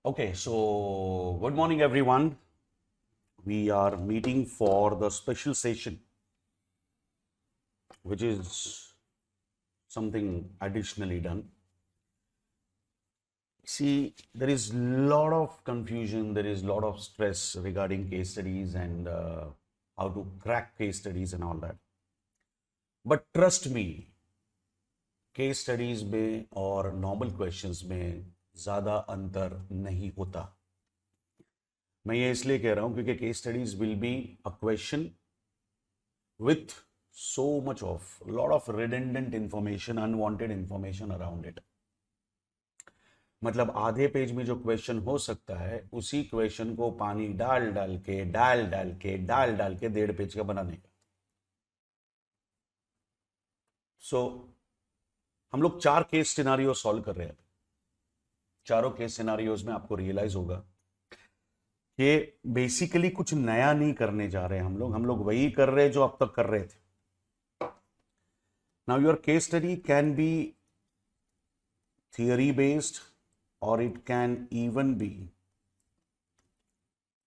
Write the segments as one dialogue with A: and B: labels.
A: Okay, so good morning, everyone. We are meeting for the special session, which is something additionally done. See, there is a lot of confusion, there is a lot of stress regarding case studies and how to crack case studies and all that. But trust me, case studies में और normal questions में ज़्यादा अंतर नहीं होता. मैं ये इसलिए कह रहा हूं क्योंकि case studies will be a question with so much of lot of redundant information, unwanted information around it. मतलब आधे पेज में जो क्वेश्चन हो सकता है उसी क्वेश्चन को पानी डाल डाल के डाल डाल के 1.5 पेज का बनाने का. सो हम लोग 4 केस सिनारियो सॉल्व कर रहे हैं. चारों केस सिनारियोज में आपको रियलाइज होगा कि बेसिकली कुछ नया नहीं करने जा रहे हैं. हम लोग वही कर रहे हैं जो अब तक कर रहे थे. Now your case study can be theory based or it can even be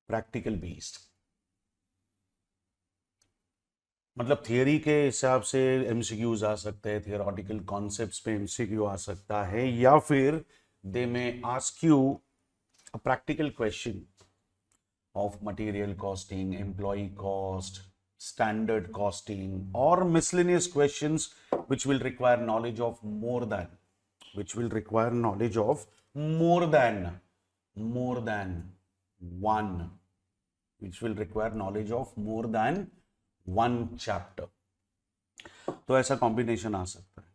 A: practical based. मतलब थियरी के हिसाब से एमसीक्यूज आ सकते हैं, थियोरेटिकल कॉन्सेप्ट्स पे एमसीक्यू आ सकता है, या फिर they may ask you a practical question of material costing, employ cost, standard costing, or miscellaneous questions which will require knowledge of more than one chapter. तो ऐसा कॉम्बिनेशन आ सकता है.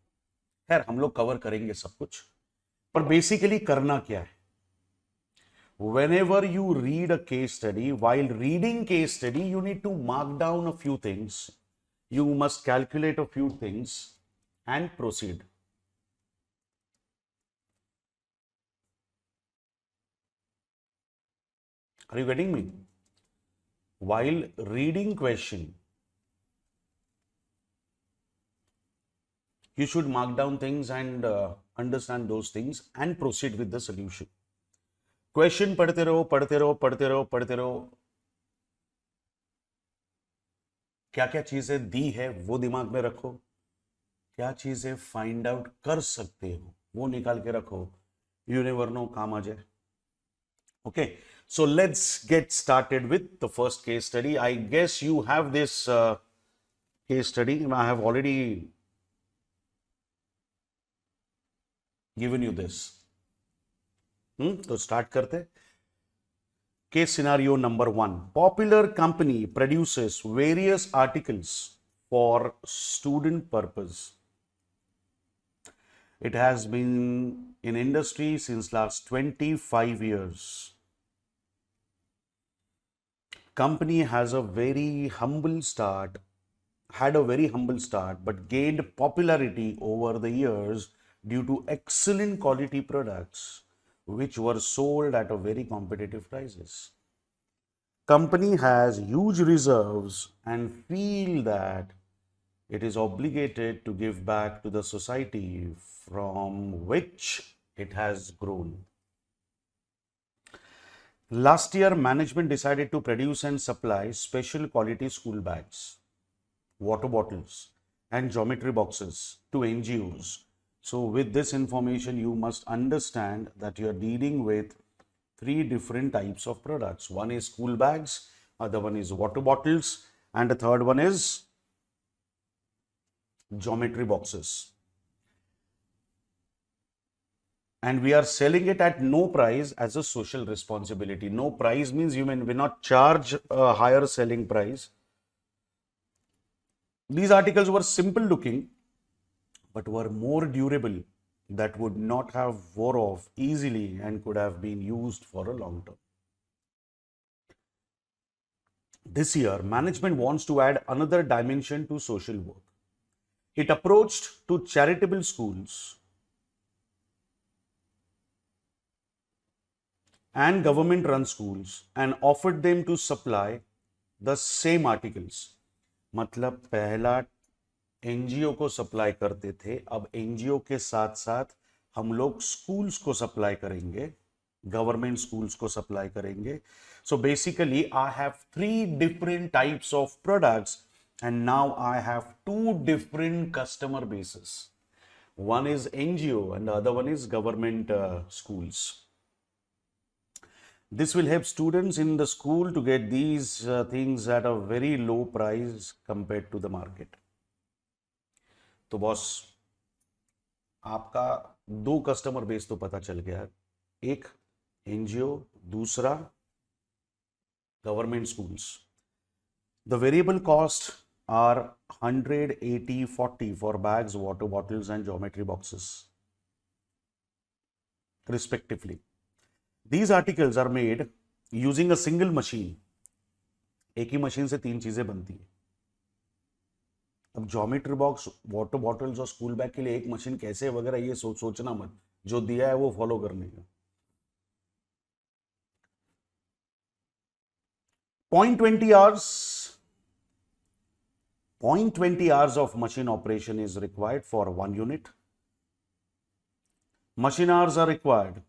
A: खैर हम लोग कवर करेंगे सब कुछ, पर बेसिकली करना क्या है. Whenever you read a case study, while reading case study, you need to mark down a few things. You must calculate a few things and proceed. Are you getting me? While reading question, you should mark down things and understand those things and proceed with the solution. Question पढ़ते रहो. क्या क्या चीजें दी है वो दिमाग में रखो, क्या चीजें फाइंड आउट कर सकते हो वो निकाल के रखो. यू नेवर नो, काम आ जाए. Okay, so let's get started with the first case study. I guess you have this case study. I have already given you this. तो स्टार्ट करते. Case scenario number 1. Popular company produces various articles for student purpose. It has been in industry since last 25 years. Company has a very humble start, but gained popularity over the years due to excellent quality products which were sold at a very competitive prices. Company has huge reserves and feel that it is obligated to give back to the society from which it has grown. Last year, management decided to produce and supply special quality school bags, water bottles, and geometry boxes to NGOs. So with this information, you must understand that you are dealing with 3 different types of products. One is school bags, other one is water bottles, and the third one is geometry boxes. And we are selling it at no price as a social responsibility. No price means you may not charge a higher selling price. These articles were simple looking, but were more durable, that would not have wore off easily and could have been used for a long term. This year, management wants to add another dimension to social work. It approached to charitable schools and government run schools and offered them to supply the same articles. मतलब पहला NGO को supply करते थे, अब NGO के साथ साथ हम लोग स्कूल्स को सप्लाई करेंगे गवर्नमेंट स्कूल्स को सप्लाई करेंगे. So basically I have 3 different types of products and now I have 2 different customer basis. One is NGO and the other one is government schools. This will help students in the school to get these things at a very low price compared to the market. तो boss, आपका 2 customer base तो पता चल गया. एक NGO, दूसरा government schools. The variable cost are 180-40 for bags, water bottles and geometry boxes respectively. These articles are made using a single machine. एक ही machine से 3 चीजें बनती है. अब ज्योमेट्री बॉक्स, वाटर बॉटल्स और स्कूल बैग के लिए एक मशीन कैसे वगैरह ये सोचना मत. जो दिया है वो फॉलो करने का. 0.20 hours 0.20 hours of machine operation is required for 1 unit. Machine hours are required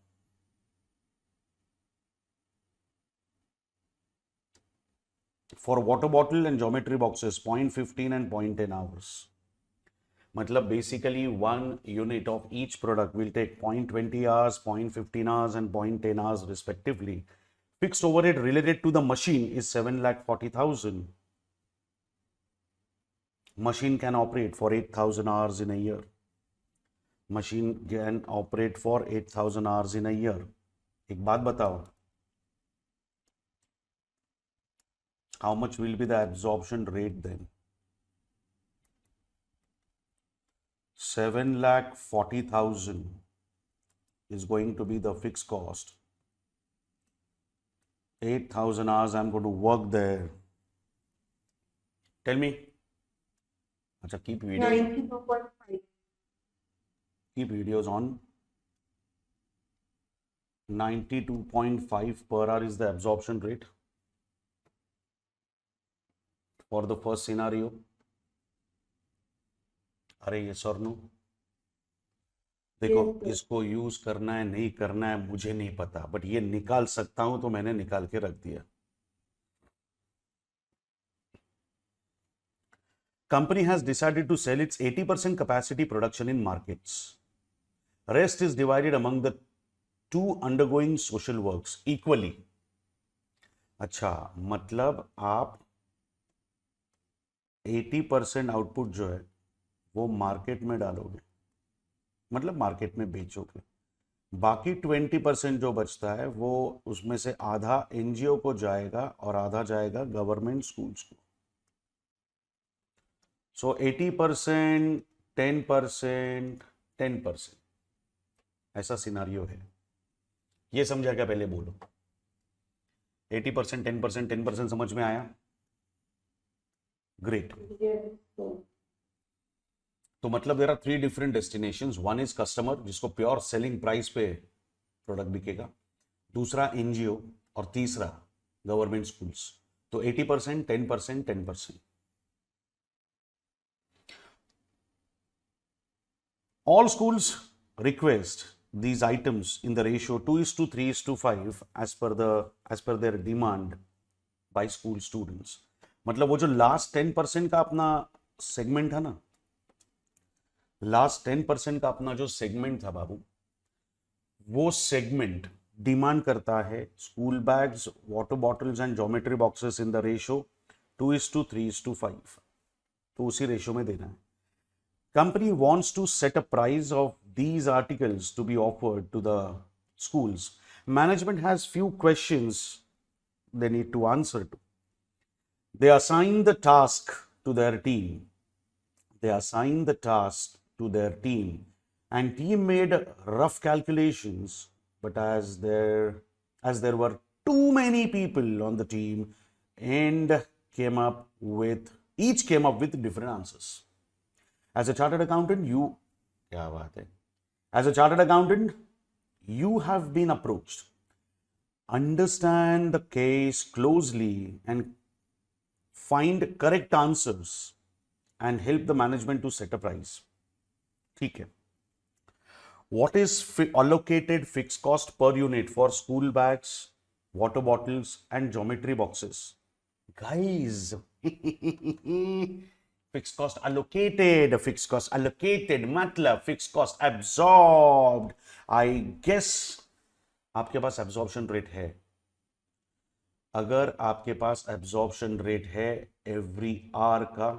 A: for water bottle and geometry boxes 0.15 and 0.10 hours. मतलब basically 1 unit of each product will take 0.20 hours, 0.15 hours and 0.10 hours respectively. Fixed overhead related to the machine is 7,40,000. Machine can operate for 8,000 hours in a year. Machine can operate for 8,000 hours in a year. एक बात बताओ, how much will be the absorption rate then? 7,40,000 is going to be the fixed cost. 8,000 hours I'm going to work there. Tell me. Acha, keep videos.
B: 92.5.
A: Keep videos on. 92.5 per hour is the absorption rate for the first scenario. अरे ये sir no देखो, इसको use करना है नहीं करना है मुझे नहीं पता, बट ये निकाल सकता हूं तो मैंने निकाल के रख दिया. Company has decided to sell its 80% capacity production in markets. Rest is divided among the 2 undergoing social works equally. अच्छा, मतलब आप 80% आउटपुट जो है वो मार्केट में डालोगे, मतलब मार्केट में बेचोगे. बाकी 20% जो बचता है वो उसमें से आधा एनजीओ को जाएगा और आधा जाएगा गवर्नमेंट स्कूल्स को. So 80%, 10%, 10% ऐसा सिनारियो है. ये समझा क्या? पहले बोलो. 80%, 10%, 10% समझ में आया? ग्रेट. तो मतलब there are 3 different destinations. One is customer जिसको प्योर सेलिंग प्राइस पे प्रोडक्ट बिकेगा, दूसरा एनजीओ और तीसरा गवर्नमेंट स्कूल्स. तो 80%, 10%, 10%. All schools request these items in the ratio 2:3:5 as per their demand by school students. मतलब वो जो लास्ट 10% का अपना सेगमेंट था ना, लास्ट 10% का अपना जो सेगमेंट था बाबू, वो सेगमेंट डिमांड करता है school bags, water bottles and geometry boxes in the ratio 2:3:5. तो उसी रेशियो में देना है. Company wants to set a price of these articles to be offered to the schools. Management has few questions they need to answer to. They assign the task to their team. And team made rough calculations, but as there were too many people on the team and each came up with different answers. As a chartered accountant, you have been approached. Understand the case closely and find correct answers and help the management to set a price. ठीक है. What is allocated fixed cost per unit for school bags, water bottles, and geometry boxes? Guys, fixed cost allocated, fixed cost allocated मतलब fixed cost absorbed. I guess आपके पास absorption rate है. अगर आपके पास absorption rate है every hour का,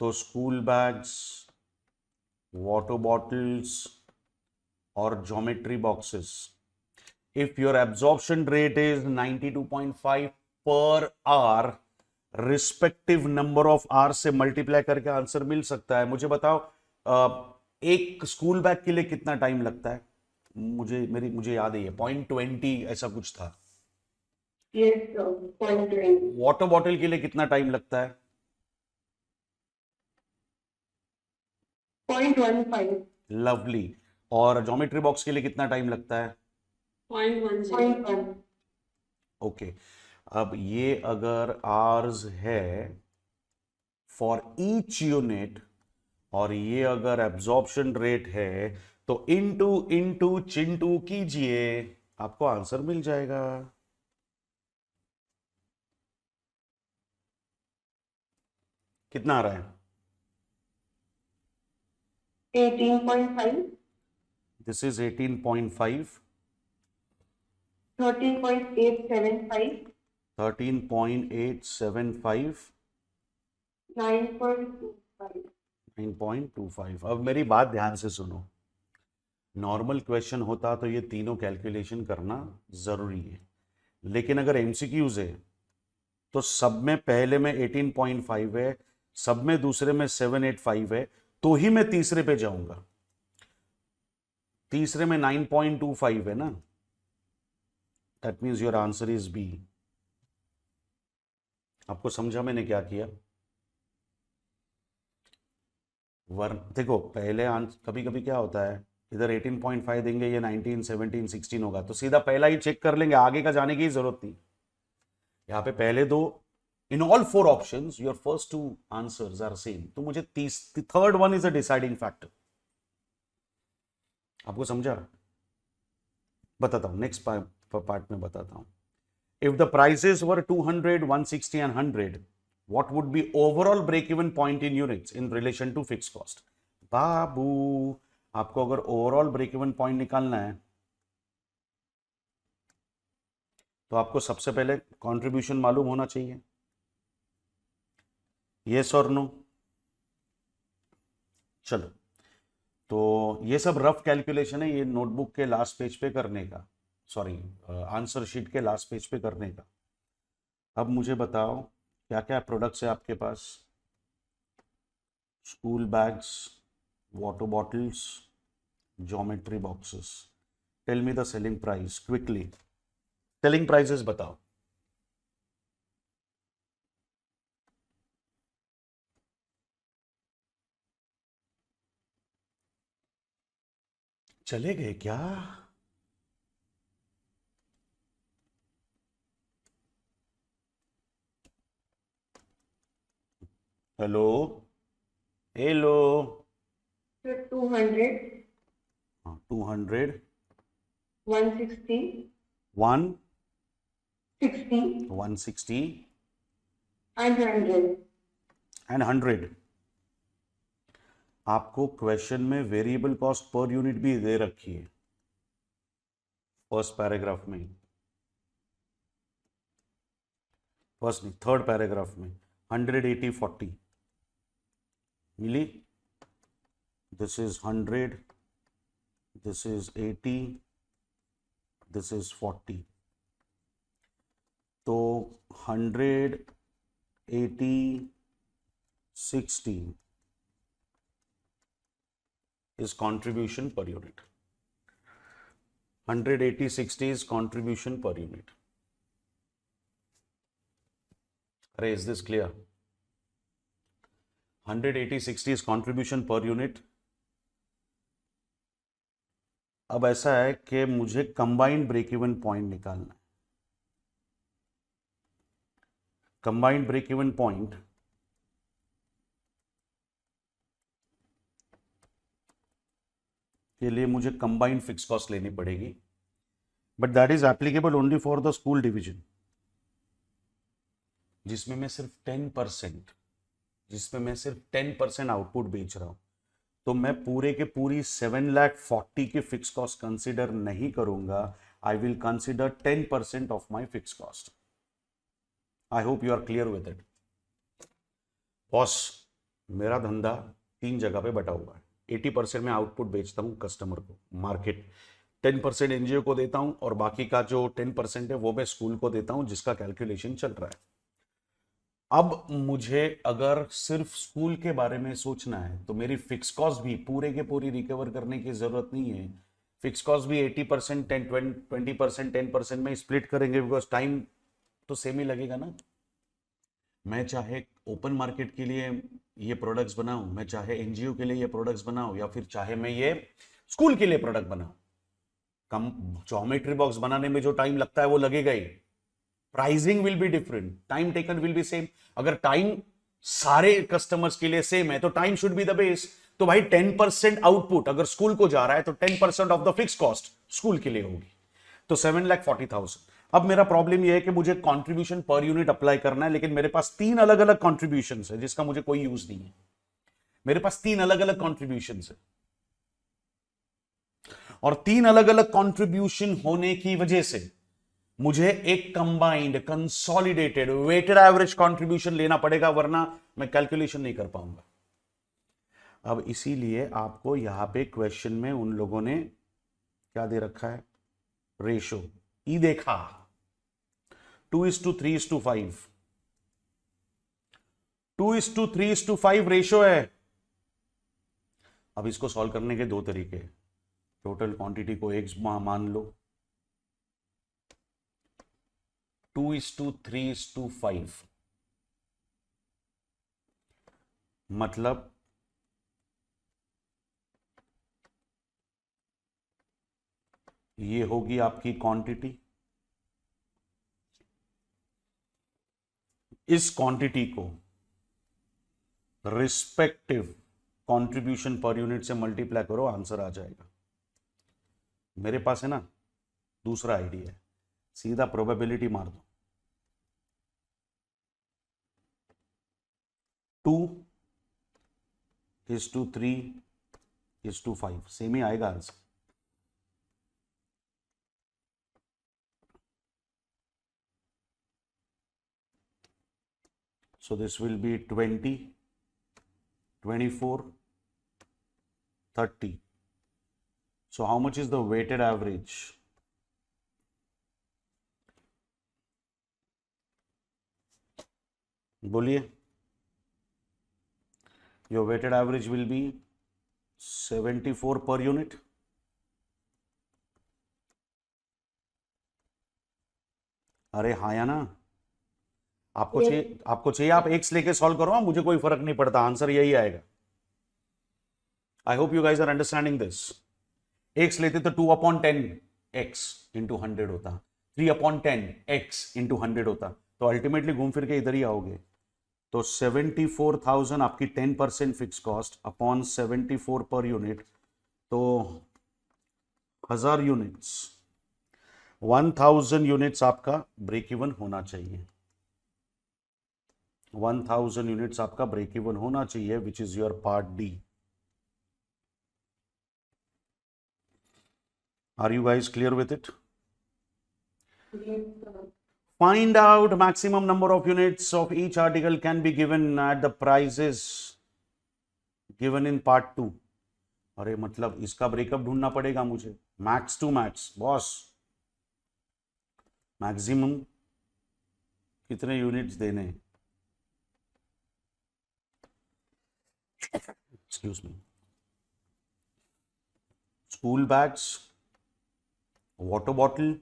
A: तो school bags, water bottles or geometry boxes, if your absorption rate is 92.5 per hour, respective number of hour से multiply करके आंसर मिल सकता है. मुझे बताओ एक स्कूल बैग के लिए कितना टाइम लगता है? मुझे याद है ये 0.20 ऐसा कुछ था. वाटर बॉटल के लिए कितना टाइम लगता है?
B: 0.15.
A: लवली. और ज्योमेट्री बॉक्स के लिए कितना टाइम लगता है?
B: 0.1.
A: ओके. अब ये अगर आर्स है फॉर ईच यूनिट और ये अगर एब्जॉर्प्शन रेट है, तो इनटू इनटू चिंटू कीजिए, आपको आंसर मिल जाएगा. कितना आ रहा है?
B: 18.5.
A: This is 18.5.
B: 13.875.
A: 13.875.
B: 9.25.
A: 9.25. अब मेरी बात ध्यान से सुनो. नॉर्मल क्वेश्चन होता तो ये तीनों कैलकुलेशन करना जरूरी है, लेकिन अगर एमसीक्यूज है तो सब में पहले में 18.5 है, सब में दूसरे में 785 है, तो ही मैं तीसरे पे जाऊंगा. तीसरे में 9.25 है ना. That means your answer is B. आपको समझा मैंने क्या किया? देखो पहले कभी कभी क्या होता है, इधर 18.5 देंगे, ये 19, 17, 16 होगा, तो सीधा पहला ही चेक कर लेंगे, आगे का जाने की जरूरत नहीं. यहां पे पहले दो, in all four options your first two answers are same, तो मुझे third one is a deciding factor. आपको समझा? बताता हूं, नेक्स्ट पार्ट में बताता हूं. If the prices were 200, 160 and 100, what would be overall break even point in units in relation to fixed cost? बाबू, आपको अगर ओवरऑल ब्रेक इवन पॉइंट निकालना है तो आपको सबसे पहले कंट्रीब्यूशन मालूम होना चाहिए. यस और नो? चलो, तो ये सब रफ कैलकुलेशन है, ये नोटबुक के लास्ट पेज पे करने का, सॉरी आंसर शीट के लास्ट पेज पे करने का. अब मुझे बताओ क्या क्या प्रोडक्ट्स है आपके पास? School bags, water bottles, geometry boxes. Tell me the selling price quickly. Selling prices बताओ. चले गए क्या? Hello hello.
B: 200.
A: 200.
B: 160. 60.
A: 160
B: and 100.
A: एंड 100. आपको क्वेश्चन में वेरिएबल कॉस्ट पर यूनिट भी दे रखी है फर्स्ट पैराग्राफ में, फर्स्ट नहीं थर्ड पैराग्राफ में. 180, 40 मिली. This is 100, this is 80, this is 40. तो 100, 80, 60 is contribution per unit. 180, 60 is contribution per unit. Array, is this clear? 180, 60 is contribution per unit. अब ऐसा है कि मुझे कंबाइंड ब्रेक इवन पॉइंट निकालना है. कंबाइंड ब्रेक इवन पॉइंट के लिए मुझे कंबाइंड फिक्स कॉस्ट लेनी पड़ेगी, but that is applicable only for the school division, जिसमें मैं सिर्फ 10% आउटपुट बेच रहा हूं। तो मैं पूरे के पूरी 7,40,000 की फिक्स कॉस्ट कंसिडर नहीं करूंगा। I will consider 10% of my fix cost. I hope you are clear with it. Boss, मेरा धंधा 3 जगह पे बटा हुआ है। 80% में आउटपुट बेचता हूं कस्टमर को, मार्केट 10% एनजीओ को देता हूं, और बाकी का जो 10% है वो मैं स्कूल को देता हूं, जिसका कैलकुलेशन चल रहा है। अब मुझे अगर सिर्फ स्कूल के बारे में सोचना है तो मेरी फिक्स कॉस्ट भी पूरे के पूरी रिकवर करने की जरूरत नहीं है। फिक्स कॉस्ट भी 80%, 20%, 10% में स्प्लिट करेंगे, बिकॉज टाइम तो सेम ही लगेगा ना। मैं चाहे ओपन मार्केट के लिए ये प्रोडक्ट्स बनाऊं, मैं चाहे एनजीओ के लिए ये प्रोडक्ट्स बनाऊं, या फिर चाहे मैं ये स्कूल के लिए प्रोडक्ट बनाऊं, कम ज्योमेट्री बॉक्स बनाने में जो टाइम लगता है वो लगेगा ही। Pricing will be different, time taken will be same. अगर टाइम सारे कस्टमर्स के लिए सेम है तो time should be the base. तो भाई 10% आउटपुट अगर स्कूल को जा रहा है तो 10% of the fix cost school के लिए होगी, तो 7,40,000। अब मेरा प्रॉब्लम यह है कि मुझे कंट्रीब्यूशन पर यूनिट अप्लाई करना है, लेकिन मेरे पास 3 अलग अलग कंट्रीब्यूशन है जिसका मुझे कोई यूज नहीं है। मेरे पास 3 अलग अलग कंट्रीब्यूशन है, और 3 अलग अलग कंट्रीब्यूशन होने की वजह से मुझे एक combined consolidated weighted average contribution लेना पड़ेगा, वरना मैं कैलकुलेशन नहीं कर पाऊंगा। अब इसीलिए आपको यहां पे क्वेश्चन में उन लोगों ने क्या दे रखा है, रेशो ई देखा, 2:3:5, 2:3:5 रेशो है। अब इसको सॉल्व करने के 2 तरीके, टोटल क्वांटिटी को एक मान लो, 2:3:5, मतलब ये होगी आपकी क्वांटिटी। इस क्वांटिटी को रिस्पेक्टिव कंट्रीब्यूशन पर यूनिट से मल्टीप्लाई करो, आंसर आ जाएगा। मेरे पास है ना दूसरा आइडिया है, सीधा प्रोबेबिलिटी मार दो, 2:3:5, सेम ही आएगा answer. So this will be 20, 24, 30. So how much is the weighted average? बोलिए। Your weighted average will be 74 per unit. अरे हाँ या ना? आपको चाहिए आप एक्स लेके सॉल्व करो, मुझे कोई फर्क नहीं पड़ता, आंसर यही आएगा। I hope you guys are understanding this. X लेते तो 2/10 एक्स इंटू 100 होता, 3/10 एक्स इंटू 100 होता, तो अल्टीमेटली घूम फिर के इधर ही आओगे। तो 74,000 आपकी 10% फिक्स कॉस्ट अपॉन 74 पर यूनिट, तो 1000 यूनिट्स, 1000 यूनिट्स आपका ब्रेक इवन होना चाहिए। 1000 यूनिट्स आपका ब्रेक इवन होना चाहिए, which is your part D. Are you guys clear with it? Find out maximum number of units of each article can be given at the prices given in part 2. अरे मतलब इसका breakup ढूंढना पड़ेगा मुझे, max to max. Boss maximum कितने units देने, excuse me, school bags, water bottle,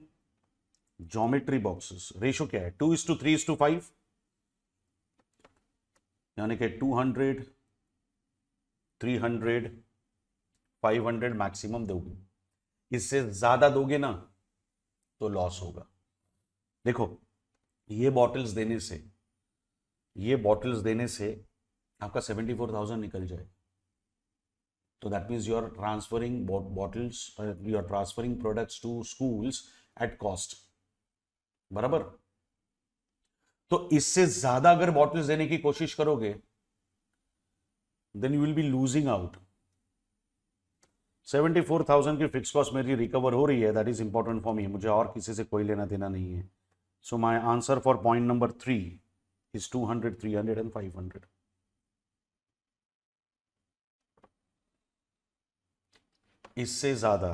A: geometry boxes. Ratio क्या है? 2:3:5, यानी कि 200, 300, 500 मैक्सिमम दोगे। इससे ज्यादा दोगे ना तो लॉस होगा। देखो ये बॉटल्स देने से आपका 74,000 निकल जाए, So that means you are transferring bottles, you are transferring products to schools at cost. बराबर. तो इससे ज्यादा अगर बॉटल्स देने की कोशिश करोगे then you will be losing out. 74,000 की फिक्स कॉस्ट मेरी रिकवर हो रही है. That is important for me. मुझे और किसी से कोई लेना देना नहीं है. So my answer for point number 3 is 200, 300 and 500. इससे ज्यादा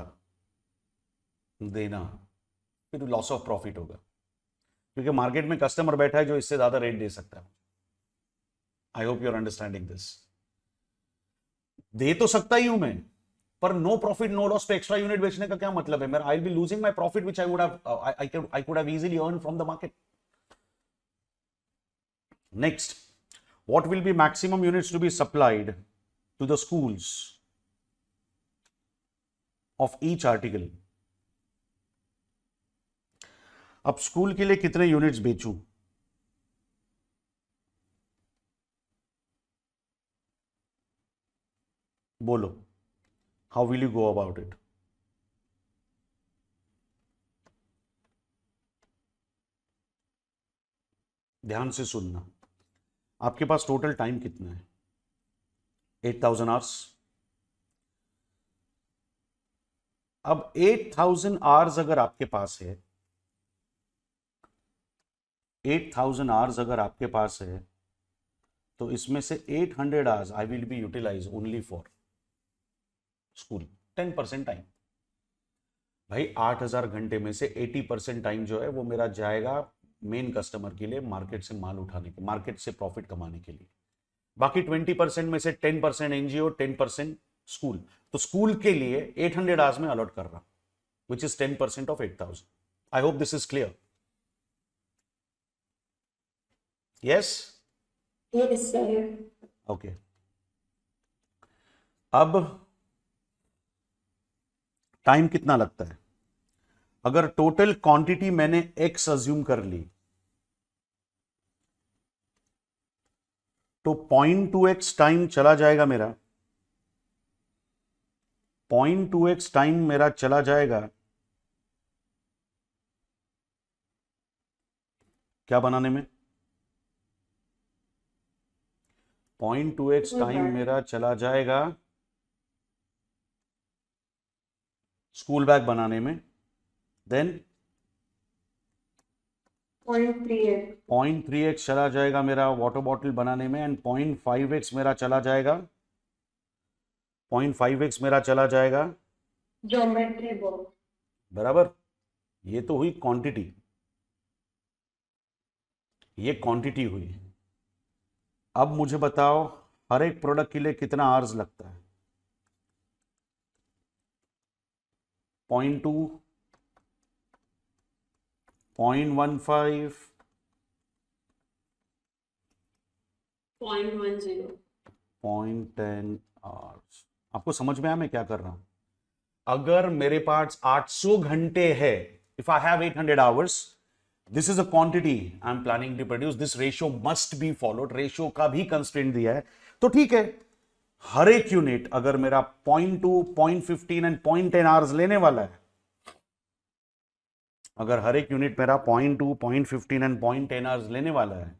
A: देना फिर लॉस ऑफ प्रॉफिट होगा, क्योंकि मार्केट में कस्टमर बैठा है जो इससे ज्यादा रेट दे सकता है. I hope you are understanding this. दे तो सकता ही हूं मैं, पर नो प्रॉफिट नो लॉस पे एक्स्ट्रा यूनिट बेचने का क्या मतलब है मेरा. I will be losing my profit which I could have easily earn from the market. Next, what will be maximum units to be supplied to the schools of each article. अब school के लिए कितने units बेचूं? बोलो, how will you go about it? ध्यान से सुनना. आपके पास टोटल टाइम कितना है? 8,000 आवर्स. अब 8,000 आवर्स अगर आपके पास है, 8,000 आवर्स अगर आपके पास है, तो इसमें से 800 hours I will be utilize only for school. 10% time. भाई 8,000 घंटे में से 80% टाइम जो है वो मेरा जाएगा मेन कस्टमर के लिए, मार्केट से माल उठाने के, मार्केट से प्रॉफिट कमाने के लिए. बाकी 20% में से 10% एनजीओ, 10% स्कूल. तो स्कूल के लिए 800 आवर्स में अलॉट कर रहा, which is 10% of 8,000. I hope this is clear. Yes.
B: Yes, sir.
A: Okay. अब टाइम कितना लगता है? अगर टोटल क्वांटिटी मैंने x अज्यूम कर ली, तो 0.2x टाइम चला जाएगा मेरा. 0.2x टाइम मेरा चला जाएगा क्या बनाने में? 0.2x टाइम मेरा चला जाएगा स्कूल बैग बनाने में. Then
B: 0.3x.
A: 0.3x चला जाएगा मेरा वाटर बॉटल बनाने में. एंड 0.5x मेरा चला जाएगा, 0.5x मेरा चला जाएगा
B: Geometry box.
A: बराबर. ये तो हुई क्वांटिटी, ये क्वांटिटी हुई. अब मुझे बताओ हर एक प्रोडक्ट के लिए कितना आवर्स लगता है? 0.2, 0.15,
B: 0.10.
A: 0.10 आवर्स. आपको समझ में आया मैं क्या कर रहा हूं? अगर मेरे पास 800 घंटे है, if I have 800 hours, this is a quantity I am planning to produce, this ratio must be followed. Ratio का भी कंस्ट्रेंट दिया है, तो ठीक है. हर एक यूनिट अगर मेरा 0.2, 0.15 एंड 0.10 आवर्स लेने वाला है, अगर हर एक यूनिट मेरा 0.2, 0.15 एंड 0.10 आवर्स लेने वाला है,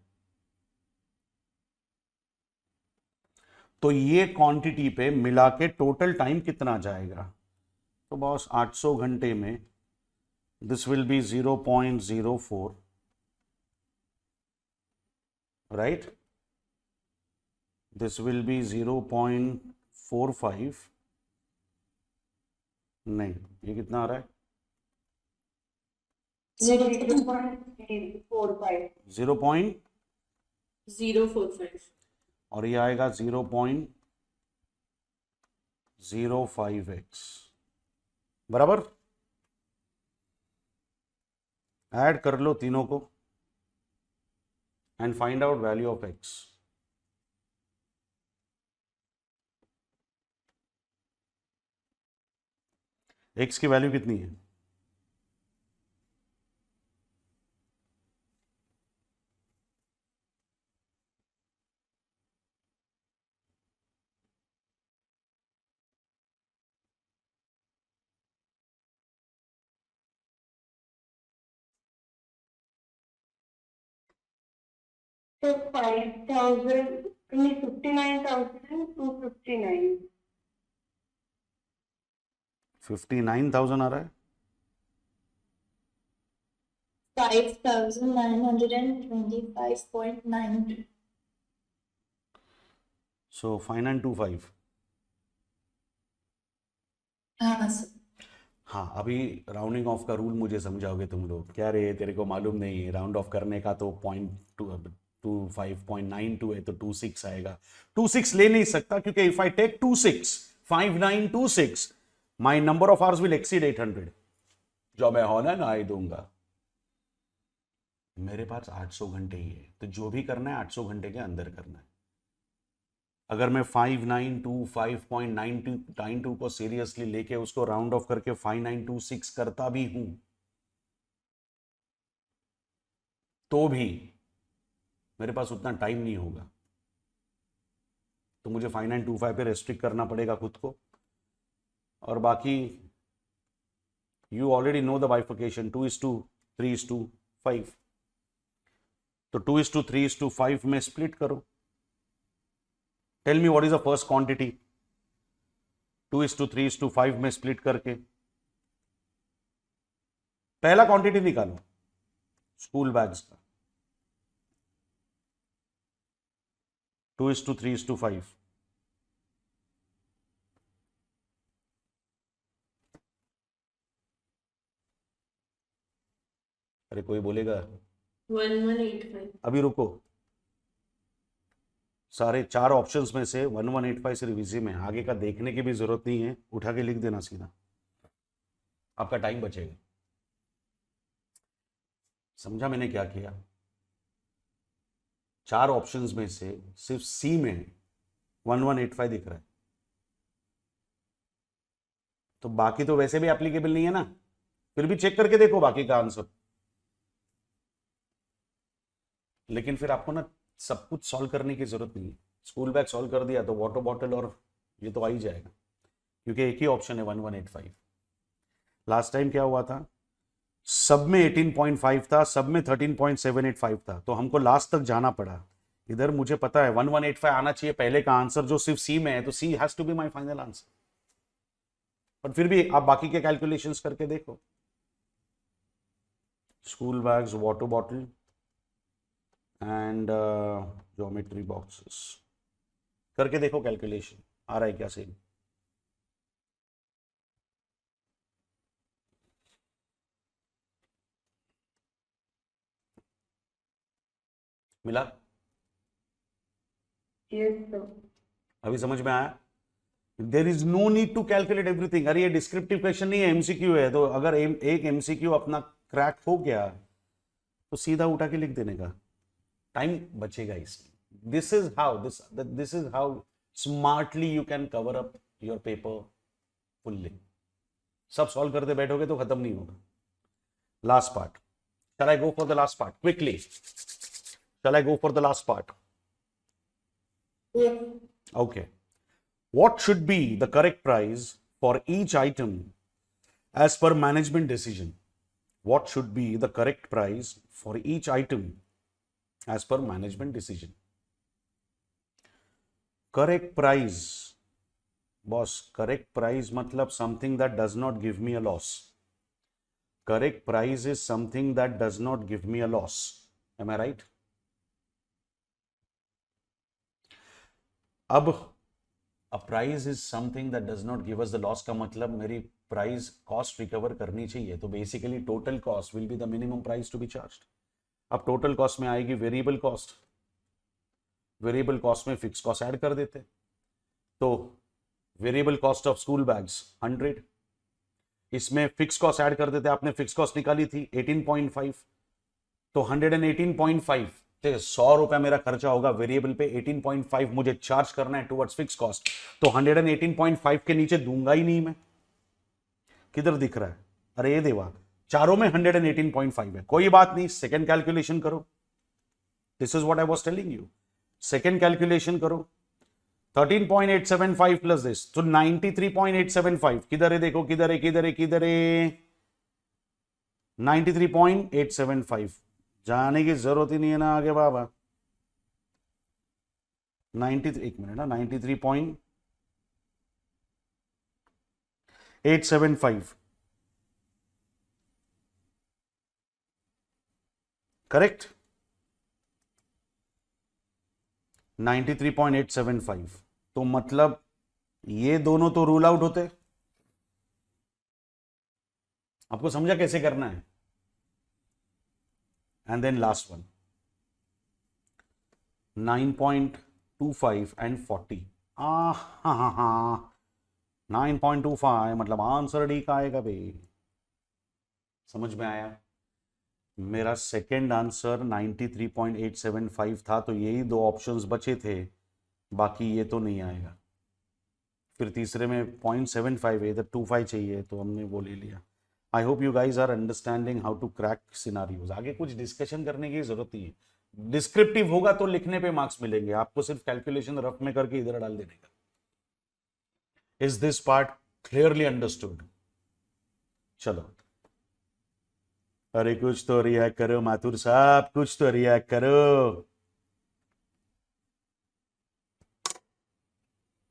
A: तो ये क्वांटिटी पे मिला के टोटल टाइम कितना जाएगा? तो बॉस 800 घंटे में this will be 0.04, right. This will be 0.45. नहीं, ये कितना आ रहा है?
B: 0.045.
A: 0.045. और ये आएगा 0.05x बराबर. ऐड कर लो तीनों को and find out value of x. x की वैल्यू कितनी है?
B: So 5,000, 59,259.
A: 59,000 आ रहा है.
C: 5,925.92.
A: So 5925.
C: हाँ सर.
A: हाँ, अभी राउंडिंग ऑफ का रूल मुझे समझाओगे तुम लोग. क्या रे, तेरे को मालूम नहीं राउंड ऑफ करने का? तो 0.25 है तो 26 आएगा. 26 ले नहीं सकता क्योंकि if I take 26 5926 my number of hours will exceed 800. जो मैं होना ना आई दूंगा. मेरे पास 800 घंटे ही है, तो जो भी करना है 800 घंटे के अंदर करना है. अगर मैं 592 को सीरियसली लेके उसको राउंड ऑफ करके 5926 करता भी हूं तो भी मेरे पास उतना टाइम नहीं होगा. तो मुझे 5925 पे रेस्ट्रिक्ट करना पड़ेगा खुद को. और बाकी you already know the bifurcation 2:3:5. तो 2:3:5 में स्प्लिट करो. Tell me what is the first quantity. 2:3:5 में स्प्लिट करके पहला क्वांटिटी निकालो स्कूल बैग्स का. 2:3:5. अरे कोई बोलेगा?
B: 1185.
A: अभी रुको. सारे 4 ऑप्शंस में से 1185 सिर्फ इसी में. आगे का देखने की भी जरूरत नहीं है, उठा के लिख देना सीधा, आपका टाइम बचेगा. समझा मैंने क्या किया? 4 ऑप्शंस में से सिर्फ सी में 1185 दिख रहा है. तो बाकी तो वैसे भी एप्लीकेबल नहीं है ना. फिर भी चेक करके देखो बाकी का आंसर. लेकिन फिर आपको ना सब कुछ सॉल्व करने की जरूरत नहीं है. स्कूल बैग सॉल्व कर दिया तो वाटर बॉटल और ये तो आ ही जाएगा, क्योंकि एक ही ऑप्शन है 1185. लास्ट टाइम क्या हुआ था? सब में 18.5 था, सब में 13.785 था. तो हमको लास्ट तक जाना पड़ा. इधर मुझे पता है 1185 आना चाहिए पहले का आंसर, जो सिर्फ सी में है. तो C has to be my final answer. पर फिर भी आप बाकी के कैलकुलेशंस करके देखो. School bags, water bottle and geometry boxes करके देखो कैलकुलेशन आ रहा है क्या सेम. मिला?
B: Yes, sir.
A: अभी समझ में आया? There is no need to calculate everything. अरे ये डिस्क्रिप्टिव क्वेश्चन नहीं है, एमसीक्यू है. तो अगर एक एमसीक्यू अपना क्रैक हो गया तो सीधा उठा के लिख देने का. टाइम बचेगा इसमें. This is how smartly you can cover up your paper fully. सब सॉल्व करते बैठोगे तो खत्म नहीं होगा. Last part. Shall I go for the last part quickly? Shall I go for the last part?
B: Yes.
A: Okay. What should be the correct price for each item as per management decision? What should be the correct price for each item as per management decision? Correct price. Boss, correct price matlab something that does not give me a loss. Correct price is something that does not give me a loss. Am I right? अब a price is something that does not give us the loss का मतलब मेरी price cost recover करनी चाहिए. तो basically total cost will be the minimum price to be charged. अब total cost में आएगी वेरिएबल कॉस्ट. वेरिएबल कॉस्ट में फिक्स कॉस्ट ऐड कर देते. तो variable cost of school bags 100, इसमें फिक्स कॉस्ट ऐड कर देते. आपने फिक्स कॉस्ट निकाली थी 18.5, तो 118.5 ₹100 मेरा खर्चा होगा वेरिएबल पे. 18.5 मुझे चार्ज करना है टुवर्ड्स फिक्स कॉस्ट. तो 118.5 के नीचे दूंगा ही नहीं मैं. किधर दिख रहा है? अरे ये देवा, चारों में 118.5 है. कोई बात नहीं, सेकेंड कैलकुलेशन करो. This is what I was telling you. Second calculation करो. 13.875 प्लस दिस, तो 93.875. किधर है? देखो किधर है, किधर है, किधर है? 93.875. जाने की जरूरत ही नहीं है ना आगे बाबा. 93, एक मिनट ना, 93.875 करेक्ट, 93.875। तो मतलब ये दोनों तो रूल आउट होते। आपको समझा कैसे करना है? And then last one 9.25 and 40। हाँ हाँ हाँ, 9.25 मतलब आंसर डी का आएगा भाई। समझ में आया? मेरा सेकंड आंसर 93.875 था, तो यही दो ऑप्शंस बचे थे, बाकी ये तो नहीं आएगा। फिर तीसरे में 0.75 है, इधर 25 चाहिए, तो हमने वो ले लिया। I hope you guys are understanding how to crack scenarios. आगे कुछ डिस्कशन करने की जरूरत नहीं है। डिस्क्रिप्टिव होगा तो लिखने पे मार्क्स मिलेंगे, आपको सिर्फ कैलकुलेशन रफ में करके इधर डाल देने का। Is this part clearly understood? चलो, अरे कुछ तो रिएक्ट करो माथुर साहब, कुछ तो रिएक्ट करो।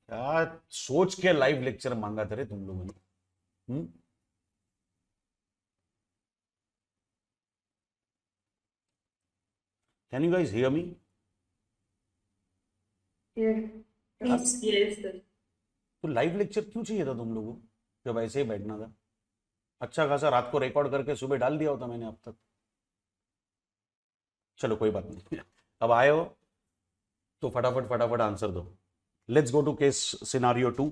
A: क्या सोच के लाइव लेक्चर मांगा था रे तुम लोगों ने? Can you guys hear me?
B: Yes.
C: Yes.
B: Yes, sir.
A: तो लाइव लेक्चर क्यों चाहिए था तुम लोगों को, जब ऐसे ही बैठना था? अच्छा खासा रात को रिकॉर्ड करके सुबह डाल दिया होता मैंने अब तक। चलो कोई बात नहीं, अब आए हो तो फटाफट फटाफट आंसर दो। Let's go to case scenario 2।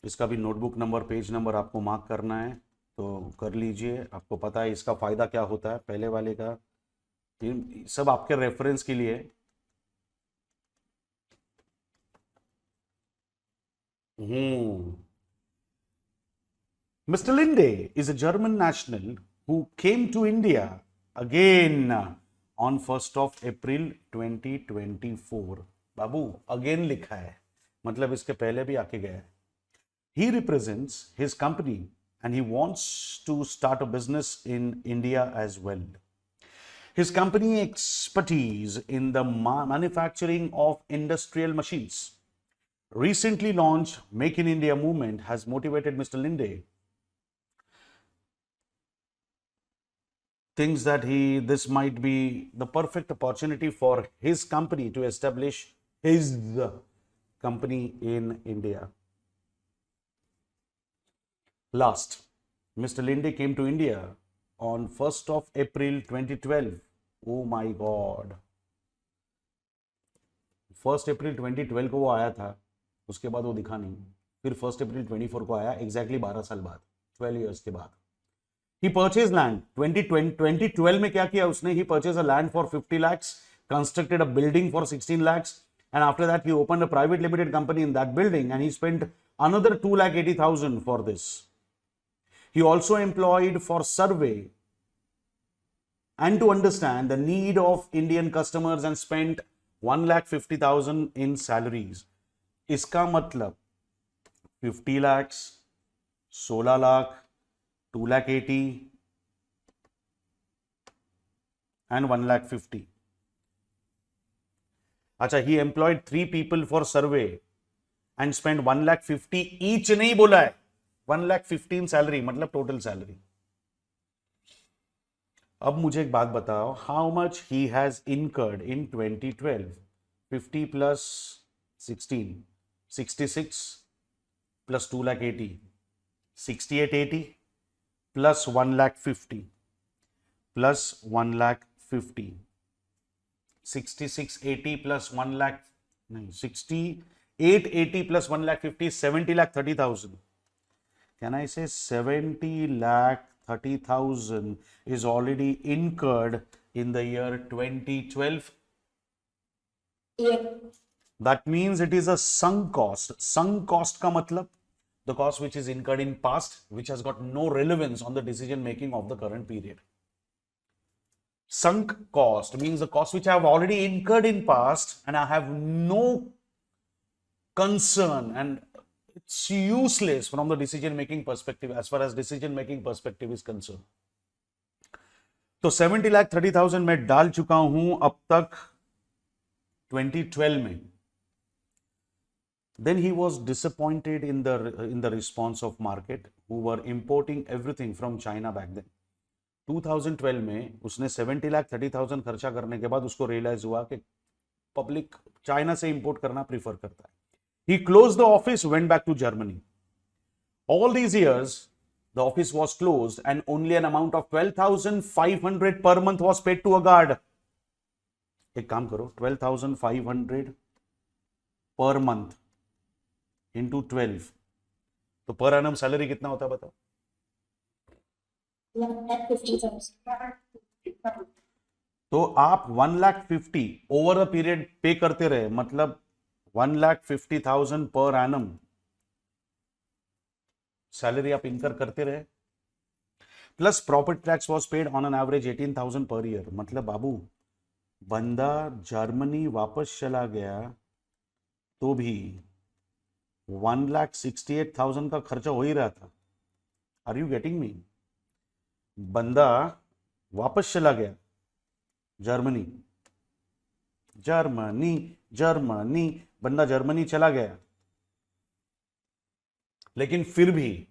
A: इसका भी नोटबुक नंबर, पेज नंबर आपको मार्क करना है तो कर लीजिए। आपको पता है इसका फायदा क्या होता है, पहले वाले का ये सब आपके रेफरेंस के लिए। Mr. Linde is a German national who came to India again on 1st of April 2024. Babu again लिखा है, मतलब इसके पहले भी आके गया है। He represents his company and he wants to start a business in India as well. His company expertise in the manufacturing of industrial machines. Recently launched Make in India movement has motivated Mr. Linde. Thinks that this might be the perfect opportunity for his company to establish his company in India. Last, Mr. Linde came to India on 1st of April 2012. Oh my God. 1st April 2012 को वो आया था, उसके बाद वो दिखा नहीं। फिर 1st April 24 को आया, एग्जैक्टली 12 साल बाद, 12 years के बाद। He purchased land 2012 में क्या किया उसने? He purchased a land for 50 lakhs, constructed a building for 16 lakhs, and after that he opened a private limited company in that building and he spent another 2,80,000 for this. He also employed for survey and to understand the need of Indian customers and spent 1,50,000 in salaries. इसका मतलब 50 lakhs, 16 lakh, 2,80,000 and 1,50,000. अच्छा, he employed 3 people for survey and spent 1,50,000 each, नहीं बोला है, 1,15,000 salary, मतलब total salary. अब मुझे एक बात बताओ, how much he has incurred in 2012? 50 plus 16, 66 plus 2,80,000, 6880 plus 1,50,000 plus 1,50,000, 6680 plus 1 lakh, नहीं 6880 plus 1,50,000, 70,30,000. Can I say 70,30,000 is already incurred in the year 2012?
B: Yes.
A: That means it is a sunk cost. Sunk cost का मतलब the cost which is incurred in past, which has got no relevance on the decision making of the current period. Sunk cost means the cost which I have already incurred in past and I have no concern and it's useless from the decision making perspective, as far as decision making perspective is concerned. तो 70,30,000 मैं डाल चुका हूं अब तक 2012 में. Then he was disappointed in the response of market who were importing everything from China back then. 2012 में उसने 70,30,000 खर्चा करने के बाद उसको रियलाइज हुआ कि पब्लिक चाइना से इंपोर्ट करना प्रीफर करता है. He closed the office, went back to Germany. All these years, the office was closed and only an amount of 12,500 per month was paid to a guard. एक काम करो, 12,500 per month into 12, तो per annum salary कितना होता है बताओ?
B: 1,50,000.
A: तो आप 1,50,000 ओवर अ पीरियड पे करते रहे, मतलब 1,50,000 पर एनम सैलरी आप इनकर करते रहे. Plus property tax was paid on an average 18,000 per year. मतलब बाबू, बंदा जर्मनी वापस चला गया तो भी 1,68,000 का खर्चा हो ही रहा था. Are you getting me? बंदा वापस चला गया जर्मनी, बंदा जर्मनी चला गया, लेकिन फिर भी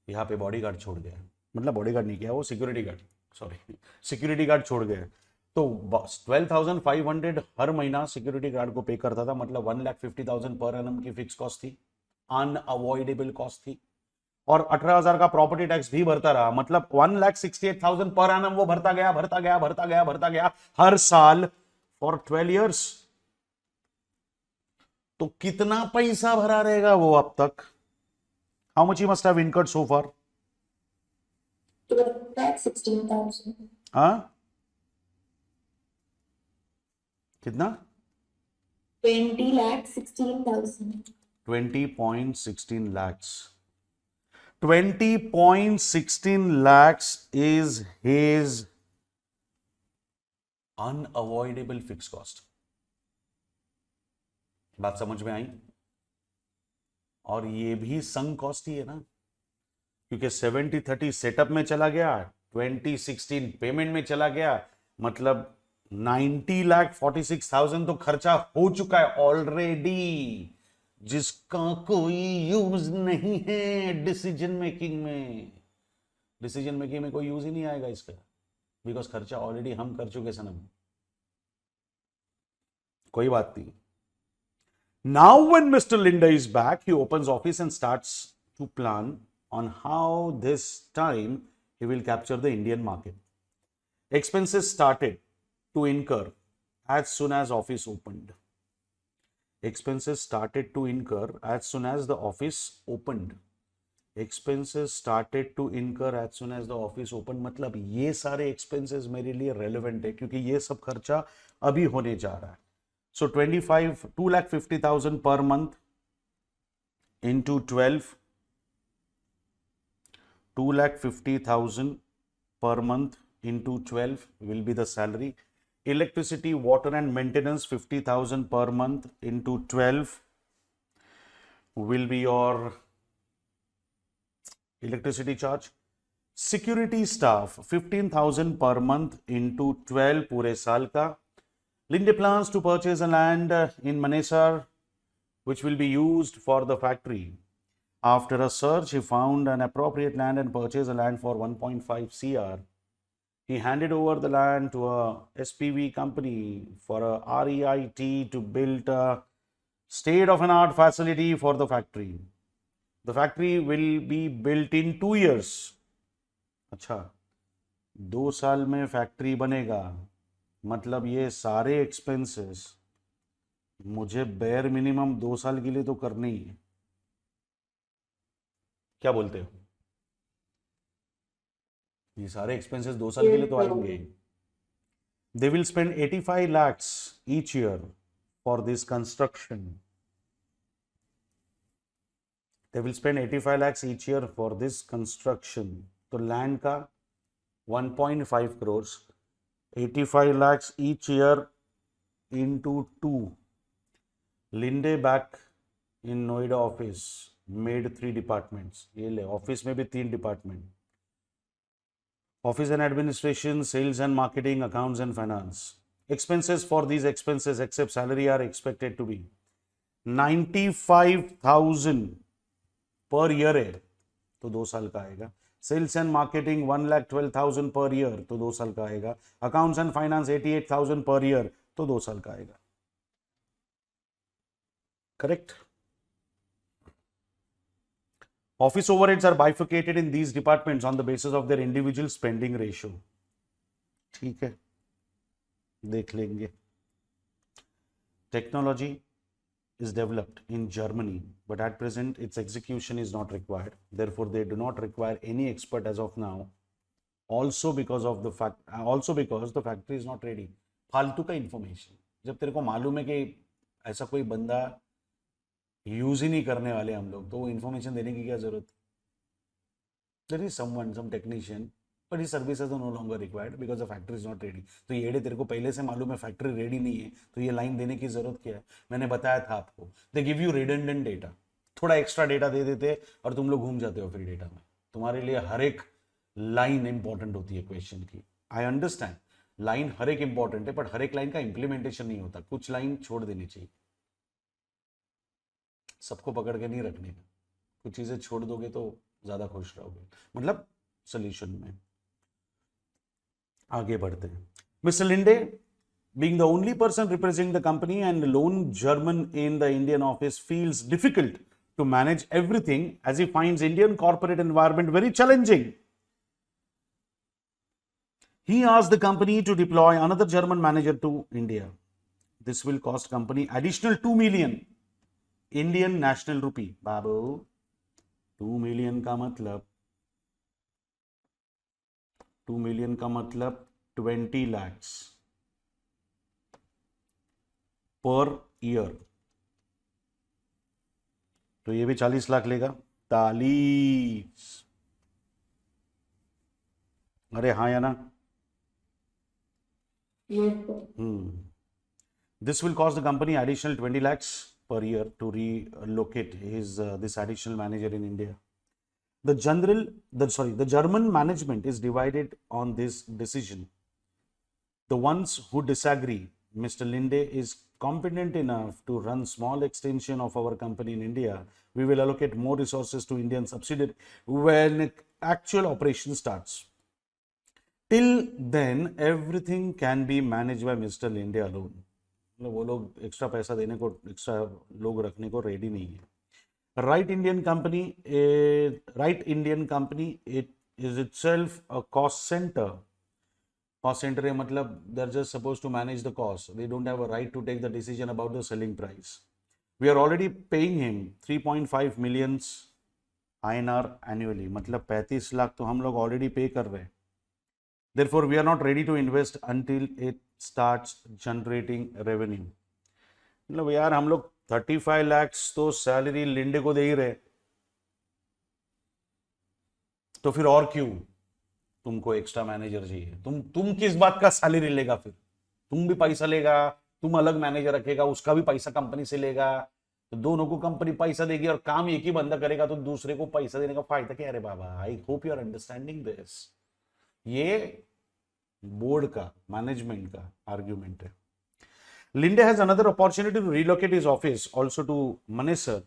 A: यहां पे बॉडीगार्ड छोड़ गया. मतलब बॉडीगार्ड नहीं किया, वो सिक्योरिटी गार्ड छोड़ गया. तो 12,500 हर महीना सिक्योरिटी गार्ड को पे करता था. मतलब 1,50,000 पर एनम की फिक्स कॉस्ट थी, अनअवॉइडेबल कॉस्ट थी. और 18,000 का प्रॉपर्टी टैक्स भी भरता रहा. मतलब 1,68,000 पर एनम वो भरता गया हर साल फॉर 12 इयर्स. तो कितना पैसा भरा रहेगा वो अब तक? How much he must have incurred so far?
B: 12,16,000.
A: हाँ, कितना?
B: 20,16,000.
A: 20.16 lakhs. 20.16 lakhs is his unavoidable fixed cost. बात समझ में आई? और ये भी संक कॉस्ट ही है ना, क्योंकि 70-30 सेटअप में चला गया, 2016 पेमेंट में चला गया. मतलब 90,46,000 तो खर्चा हो चुका है ऑलरेडी, जिसका कोई यूज नहीं है डिसीजन मेकिंग में. डिसीजन मेकिंग में कोई यूज ही नहीं आएगा इसका, बिकॉज खर्चा ऑलरेडी हम कर चुके सनम. कोई बात नहीं. Now when Mr. Linda is back, he opens office and starts to plan on how this time he will capture the Indian market. Expenses started to incur as soon as office opened. Expenses started to incur as soon as the office opened. Expenses started to incur as soon as the office opened. मतलब ये सारे expenses मेरे लिए relevant है, क्योंकि ये सब खर्चा अभी होने जा रहा है. So 2,50,000 per month into 12, 2,50,000 per month into 12 will be the salary. Electricity, water and maintenance 50,000 per month into 12 will be your electricity charge. Security staff 15,000 per month into 12 पूरे साल का. Linde plans to purchase a land in Manesar, which will be used for the factory. After a search, he found an appropriate land and purchased a land for 1.5 crore. He handed over the land to a SPV company for a REIT to build a state-of-the-art facility for the factory. The factory will be built in 2 years. अच्छा, 2 साल में factory बनेगा. मतलब ये सारे expenses मुझे bare minimum 2 साल के लिए तो करने ही है. क्या बोलते हो? ये सारे एक्सपेंसेस 2 साल के लिए तो आएंगे. They will spend 85 lakhs each year for this construction. They will spend 85 lakhs each year for this construction. तो लैंड का 1.5 crores, 85 lakhs each year into 2. Linde back in Noida office made 3 departments. ये ले, office में भी 3 department. Office and administration, sales and marketing, accounts and finance. expenses for these expenses except salary are expected to be 95,000 per year है तो 2 साल का आएगा. Sales and marketing 1,12,000 per year तो 2 साल का आएगा. Accounts and finance 88,000 per year तो 2 साल का आएगा. Correct. Office overheads are bifurcated in these departments on the basis of their individual spending ratio. ठीक है, देख लेंगे. Technology is developed in Germany, but at present its execution is not required. Therefore, they do not require any expert as of now. Also because the factory is not ready. फालतू का information. जब तेरे को मालूम है कि ऐसा कोई बंदा यूज ही नहीं करने वाले हम लोग, तो वो इन्फॉर्मेशन देने की क्या जरूरत. There is someone, some technician, but his services are no longer required because the factory is not ready. तो ये तेरे को पहले से मालूम है फैक्ट्री रेडी नहीं है, तो ये लाइन देने की जरूरत क्या है. मैंने बताया था आपको, they give you redundant data. थोड़ा एक्स्ट्रा डेटा दे देते और तुम लोग घूम जाते हो फिर डेटा में. तुम्हारे लिए हर एक लाइन इंपॉर्टेंट होती है क्वेश्चन की. आई अंडरस्टैंड, लाइन हर एक इंपॉर्टेंट है, बट हर एक लाइन का इंप्लीमेंटेशन नहीं होता. कुछ लाइन छोड़ देनी चाहिए. सबको पकड़ के नहीं रखने का. कुछ चीजें छोड़ दोगे तो ज्यादा खुश रहोगे. मतलब सोल्यूशन में आगे बढ़ते हैं. Mister Linde, being the only person representing the company and lone German in the Indian office, feels difficult to manage everything as he finds Indian corporate environment very challenging. He asked the company to deploy another German manager to India. This will cost company additional 2 million Indian national रूपी. बाबू 2 million का मतलब 20 lakhs per year. तो ये भी 40 लाख लेगा. 40. अरे हाँ या ना. This will cost the company additional 20 lakhs per year to relocate this additional manager in India. The German management is divided on this decision. The ones who disagree, Mr. Linde is competent enough to run small extension of our company in India. We will allocate more resources to Indian subsidiary when actual operation starts. Till then, everything can be managed by Mr. Linde alone. वो लोग extra पैसा देने को, extra लोग रखने को ready नहीं है. Right Indian company it is itself a cost center. Cost center है मतलब they are just suppose to manage the cost. They don't have a right to take the decision about the selling price. We are already paying him 3.5 million INR annually. मतलब 35 लाख तो हम लोग already पे कर रहे हैं. Therefore, we are not ready to invest until it starts generating revenue. मतलब यार हम लोग 35 lakhs तो सैलरी लिंडे को दे ही रहे, तो फिर और क्यों तुमको एक्स्ट्रा मैनेजर चाहिए. तुम किस बात का सैलरी लेगा. फिर तुम भी पैसा लेगा, तुम अलग मैनेजर रखेगा, उसका भी पैसा कंपनी से लेगा, तो दोनों को कंपनी पैसा देगी और काम एक ही बंदा करेगा, तो दूसरे को पैसा देने का फायदा क्या. अरे बाबा, I hope you are understanding this. ये बोर्ड का, मैनेजमेंट का आर्ग्यूमेंट है. Linde has another opportunity to relocate his office also to Manesar,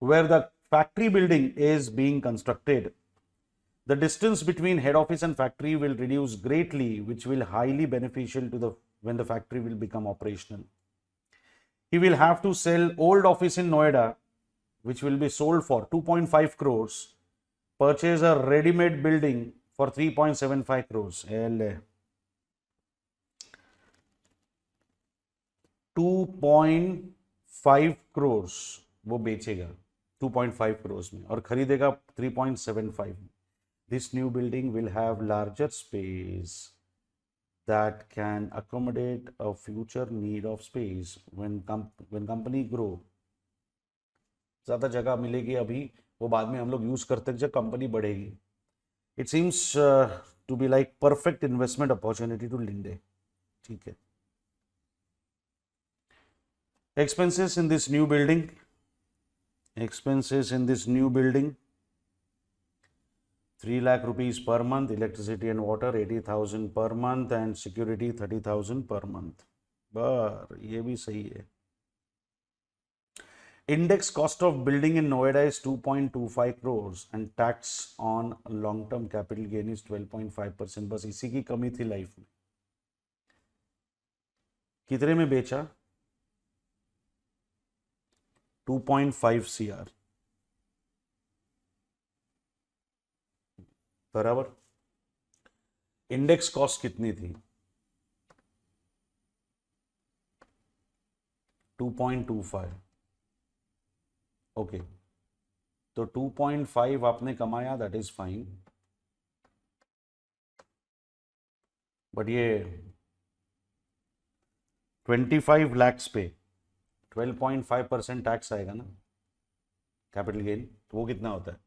A: where the factory building is being constructed. The distance between head office and factory will reduce greatly, which will highly beneficial to when the factory will become operational. He will have to sell old office in Noida, which will be sold for 2.5 crores, purchase a ready-made building for 3.75 crores. 2.5 crores वो बेचेगा 2.5 crores में और खरीदेगा 3.75 में. This new building will have larger space that can accommodate a future need of space when company grow. ज़्यादा जगह मिलेगी अभी, वो बाद में हम लोग यूज करते हैं जब कंपनी बढ़ेगी. It seems to be like perfect investment opportunity to Linde. ठीक है. Expenses in this new building. 3 lakh rupees per month, electricity and water 80,000 per month and security 30,000 per month. बर ये भी सही है. Index cost of building in Noida is 2.25 crores and tax on long-term capital gain is 12.5%. बस इसी की कमी थी लाइफ में. कितने में बेचा? 2.5 CR. बराबर. इंडेक्स कॉस्ट कितनी थी? 2.25. ओके, तो 2.5 आपने कमाया, दैट इज फाइन. बट ये 25 lakhs पे 12.5% टैक्स आएगा ना कैपिटल गेन, तो वो कितना होता है?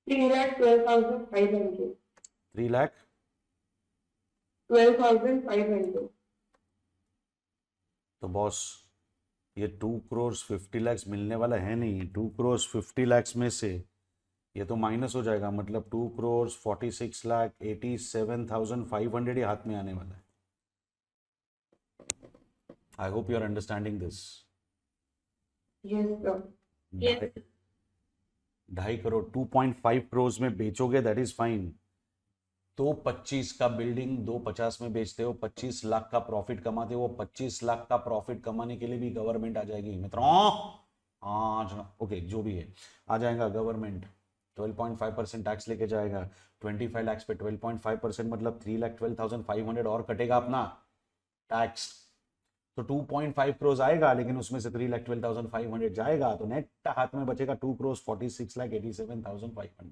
C: 3,12,500.
A: 3 लाख
C: 12,500.
A: तो बॉस ये 2 crores 50 lakhs मिलने वाला है नहीं. 2 crores 50 lakhs में से ये तो माइनस हो जाएगा, मतलब 2 crores 46 lakh 87,500 ही हाथ में आने वाला है. I hope you are understanding this.
C: Yes, sir. Yes.
A: 2.5 crore 2.5 crores में बेचोगे, दैट इज फाइन. तो 25 का बिल्डिंग 250 में बेचते हो, 25 लाख का प्रॉफिट कमाते हो. 25 लाख का प्रॉफिट कमाने के लिए भी गवर्नमेंट आ जाएगी मित्रों. हाँ ओके, जो भी है आ जाएगा गवर्नमेंट. 12.5% टैक्स लेके जाएगा. 25 lakhs पे 12.5% मतलब 3,12,500 और कटेगा अपना टैक्स. तो 2.5 crores आएगा, लेकिन उसमें से 3,12,500 जाएगा, तो नेट हाथ में बचेगा 2 crores 46 lakh 87,500.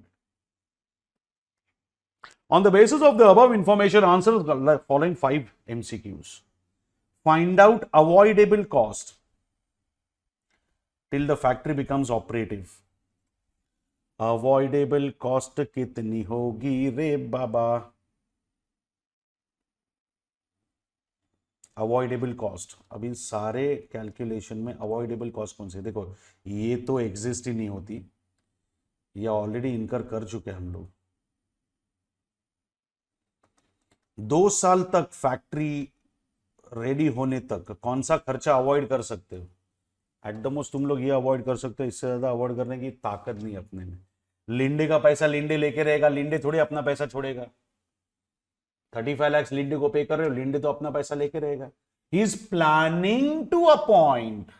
A: On the basis of the above information, answer the following 5 MCQs. Find out avoidable cost till the factory becomes operative. Avoidable cost कितनी होगी रे बाबा? अवॉइडेबल कॉस्ट, अभी सारे कैलकुलेशन में अवॉइडेबल कॉस्ट कौन से? देखो, ये तो एग्जिस्ट ही नहीं होती, ये ऑलरेडी इनकर कर चुके हैं हम लोग. 2 साल तक फैक्ट्री रेडी होने तक कौन सा खर्चा अवॉइड कर सकते हो? एट द मोस्ट तुम लोग ये अवॉइड कर सकते हो, इससे ज्यादा अवॉइड करने की ताकत नहीं अपने में. लिंडे का पैसा लिंडे लेके रहेगा, लिंडे थोड़ी अपना पैसा छोड़ेगा. 35 lakhs लिंडे को पे कर रहे हो, लिंडे तो अपना पैसा लेके रहेगा. He is planning to appoint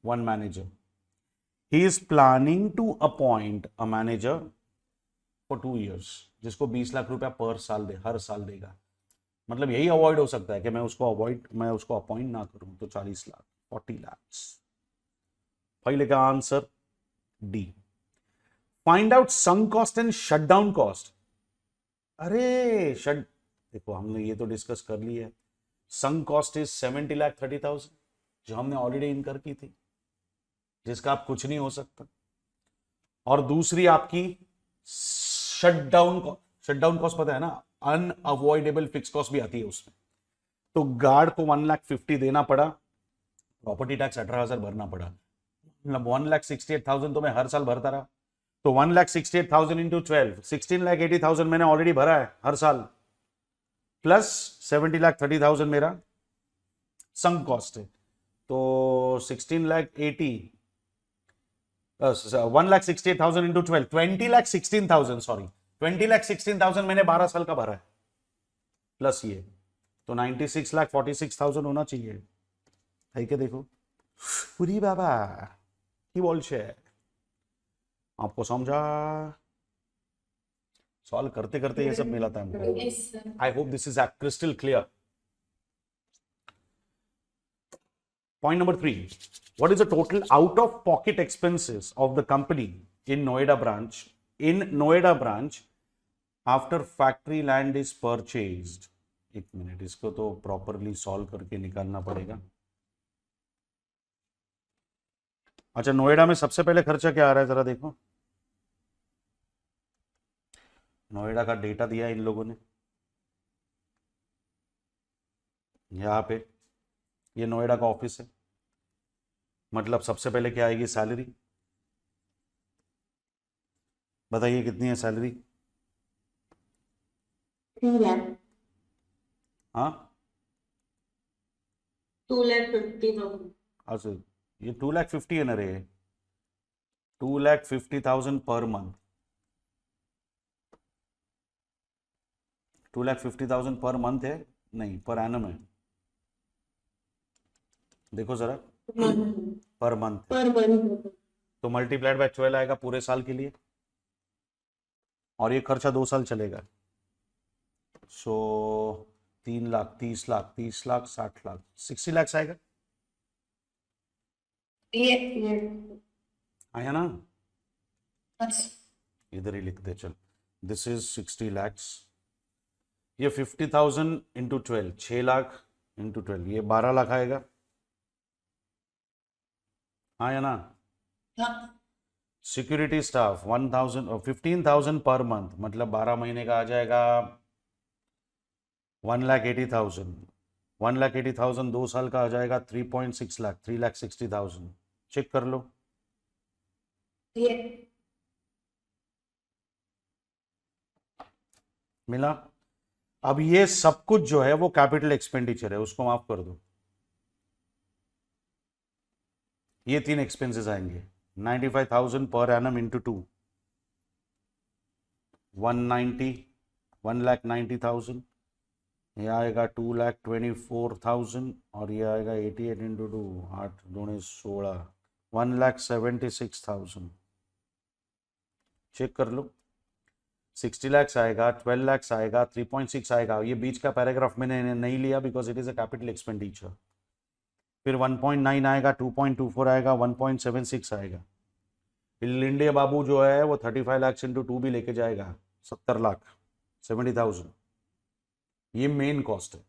A: one manager. He is planning to appoint a manager for 2 years, जिसको 20 लाख रुपया पर साल हर साल देगा. मतलब यही अवॉइड हो सकता है कि मैं उसको अपॉइंट ना करूं. तो 40 लाख 40 lakhs. पहले का answer D. Find out sunk cost and shutdown cost. अरे देखो, हमने ये तो डिस्कस कर लिया है. संक कॉस्ट इज 70,30,000 जो हमने ऑलरेडी इनकर की थी, जिसका आप कुछ नहीं हो सकता. और दूसरी आपकी शटडाउन कॉस्ट पता है ना, अनअवॉइडेबल फिक्स कॉस्ट भी आती है उसमें. तो गार्ड को 1,50,000 देना पड़ा, प्रॉपर्टी टैक्स 18,000 भरना पड़ा, मतलब 1,68,000 तो मैं हर साल भरता रहा. तो 1,68,000 इंटू 12, 16,80,000 मैंने ऑलरेडी भरा है हर साल, प्लस 70,30,000 मेरा संक कॉस्ट है. तो 1,68,000 इंटू 12, 20,16,000, सॉरी 20,16,000 मैंने 12 साल का भरा है, प्लस ये, तो 96,46,000 होना चाहिए. है क्या? देखो पूरी बाबा की बोल छे, आपको समझा? सॉल्व करते करते ये सब मिला था हमको.
C: Yes, sir.
A: I hope this is crystal clear. Point number 3. What is the total out of pocket expenses of the company in Noida branch after factory land is purchased? एक मिनट, इसको तो प्रॉपरली सॉल्व करके निकालना पड़ेगा. अच्छा, नोएडा में सबसे पहले खर्चा क्या आ रहा है जरा देखो. नोएडा का डेटा दिया है इन लोगों ने यहाँ पे. ये नोएडा का ऑफिस है, मतलब सबसे पहले क्या आएगी? सैलरी. बताइए कितनी है सैलरी?
C: 3 lakh,
A: हाँ
C: 2,50,000.
A: अच्छा, ये 2,50,000 है ना रे, 2,50,000 पर मंथ, 2,50,000 पर मंथ है, नहीं पर एनम है, देखो जरा, पर मंथ है,
C: पर month.
A: तो मल्टीप्लाइड बाय 12 आएगा पूरे साल के लिए, और ये खर्चा 2 साल चलेगा, सो 3 लाख, 30 लाख, 30 लाख, 60 लाख, 60 लाख आएगा,
C: ये
A: आया ना?
B: Yes.
A: इधर ही लिख दे चल, दिस इज 60 lakhs, ये 50,000 इंटू 12, 6 लाख इंटू 12, ये 12 लाख आएगा, हाँ या ना?
B: Yeah.
A: सिक्योरिटी स्टाफ 1,000 और 15,000 पर मंथ, मतलब 12 महीने का आ जाएगा 1,80,000, 1,80,000 2 साल का आ जाएगा 3.6 लाख, 3,60,000, चेक कर लो,
B: Yeah.
A: मिला? अब ये सब कुछ जो है वो कैपिटल एक्सपेंडिचर है, उसको माफ कर दो, ये 3 एक्सपेंसेस आएंगे, 95,000 पर एनम इंटू 2, 190, 1,90,000, ये आएगा 2,24,000, और ये आएगा 88 इंटू 2, 8 दूनी 16, 1,76,000, चेक कर लो, 60 lakhs आएगा, 12 lakhs आएगा, 3.6 आएगा, ये बीच का पैराग्राफ मैंने नहीं लिया because it is a capital expenditure, फिर 1.9 आएगा, 2.24 आएगा, 1.76 आएगा, लिंडे बाबू जो है वो 35 lakhs इंटू 2 भी लेके जाएगा, 70 लाख, 70,000, ये मेन कॉस्ट है,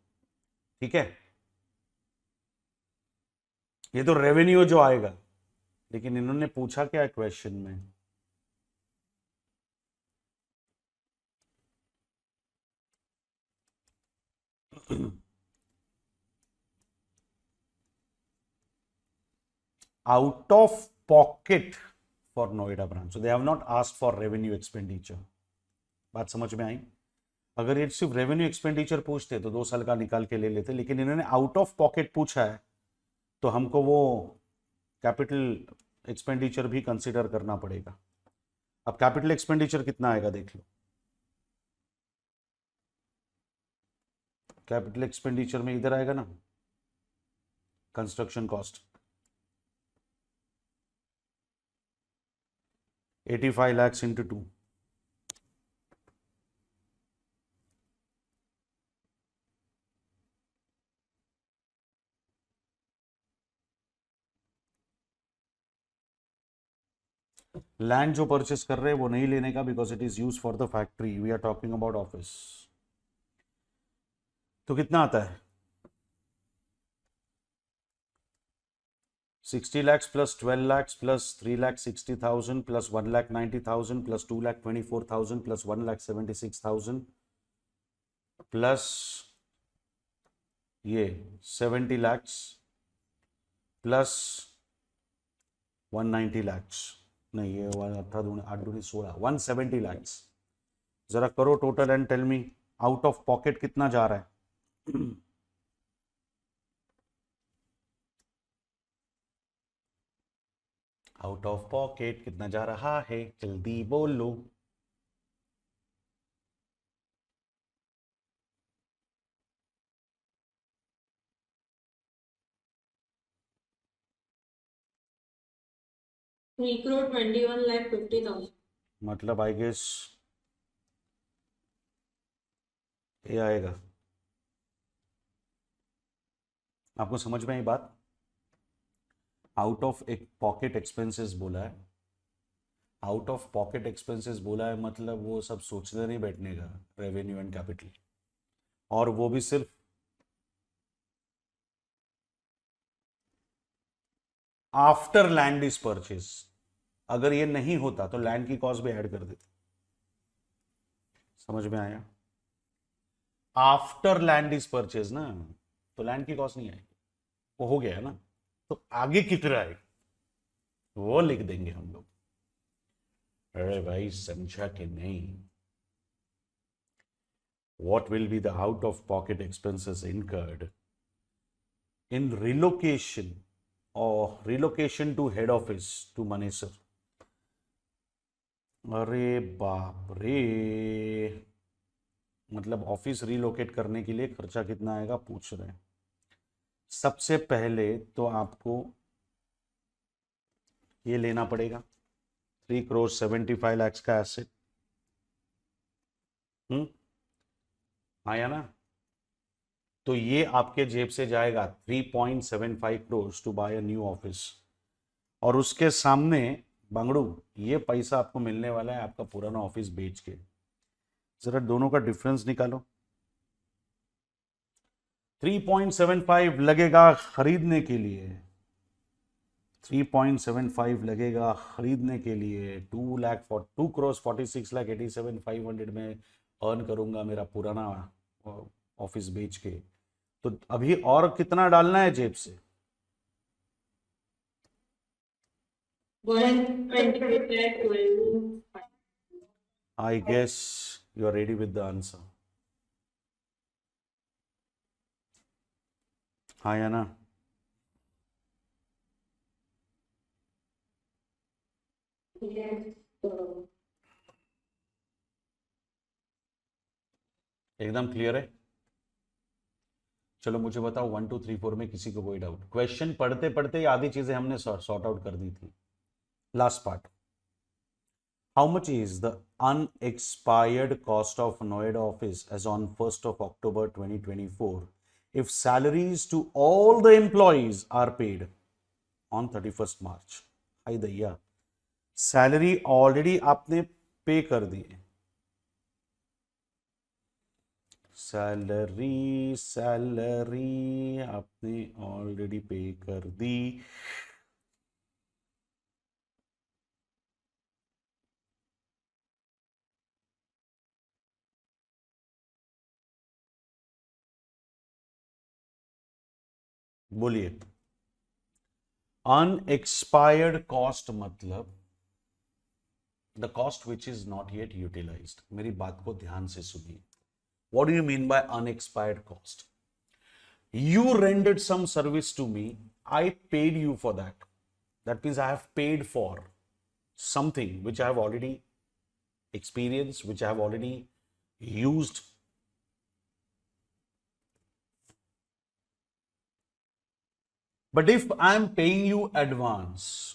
A: ठीक है, ये तो रेवेन्यू जो आएगा, लेकिन इन्होंने पूछा क्या क्वेश्चन में, out of pocket for Noida branch, so they have not asked for revenue expenditure, बात समझ में आई? अगर ये सिर्फ रेवेन्यू एक्सपेंडिचर पूछते तो 2 साल का निकाल के ले लेते, लेकिन इन्होंने आउट ऑफ पॉकेट पूछा है, तो हमको वो कैपिटल एक्सपेंडिचर भी कंसिडर करना पड़ेगा। अब कैपिटल एक्सपेंडिचर कितना आएगा देख लो, कैपिटल एक्सपेंडिचर में इधर आएगा ना construction cost, 85 lakhs into 2, land जो परचेस कर रहे हैं वो नहीं लेने का because it is use for the factory, we are talking about office, तो कितना आता है 60 lakhs plus 12 lakhs plus 3,60,000 plus 1,90,000 plus 2,24,000 plus 1,76,000 plus ये 70 lakhs plus 190 lakhs, नहीं ये 8 16 170 lakhs, जरा करो total and tell me out of pocket कितना जा रहा है। आउट ऑफ पॉकेट कितना जा रहा है, जल्दी बोलो।
C: Three crore 21,50,000.
A: मतलब आई गेस ये आएगा, आपको समझ में आई बात? आउट ऑफ एक पॉकेट एक्सपेंसेस बोला है, आउट ऑफ पॉकेट एक्सपेंसेस बोला है, मतलब वो सब सोचने नहीं बैठने का, रेवेन्यू एंड कैपिटल, और वो भी सिर्फ आफ्टर लैंड इज परचेज, अगर ये नहीं होता तो लैंड की कॉस्ट भी ऐड कर देते, समझ में आया? आफ्टर लैंड इज परचेज ना, तो लैंड की कॉस्ट नहीं आएगी, वो हो गया है ना, तो आगे कितना आएगा वो लिख देंगे हम लोग। अरे भाई समझा कि नहीं? What will be the out of pocket expenses incurred in relocation or relocation to head office to Manesar? अरे बाप रे, मतलब ऑफिस रिलोकेट करने के लिए खर्चा कितना आएगा पूछ रहे हैं। सबसे पहले तो आपको ये लेना पड़ेगा 3,75,00,000 का एसेट। आया ना? तो ये आपके जेब से जाएगा 3.75 crore to buy a new office, और उसके सामने बंगड़ू ये पैसा आपको मिलने वाला है आपका पुराना ऑफिस बेच के। जरा दोनों का डिफरेंस निकालो। 3.75 लगेगा खरीदने के लिए, 3.75 लगेगा खरीदने के लिए। 2,46,87,500 में अर्न करूंगा मेरा पुराना ऑफिस बेच के। तो अभी और कितना डालना है जेब से?
C: 128 lakh 12.
A: I guess you are ready with the answer. हाँ या ना? एकदम क्लियर है? चलो मुझे बताओ 1 2 3 4 में किसी को कोई डाउट? क्वेश्चन पढ़ते पढ़ते आधी चीजें हमने सॉर्ट आउट कर दी थी। Last part, how much is the unexpired cost of Noida office as on 1st of October 2024 if salaries to all the employees are paid on 31st March? हाय दैया, salary already आपने पे कर दी है। Salary आपने already पे कर दी। बोलिए। अनएक्सपायर्ड कॉस्ट मतलब the cost which is not yet utilized. मेरी बात को ध्यान से सुनिए। What do you mean by unexpired cost? You rendered some service to me. I paid you for that. That means I have paid for something which I have already experienced, which I have already used. But if I am paying you advance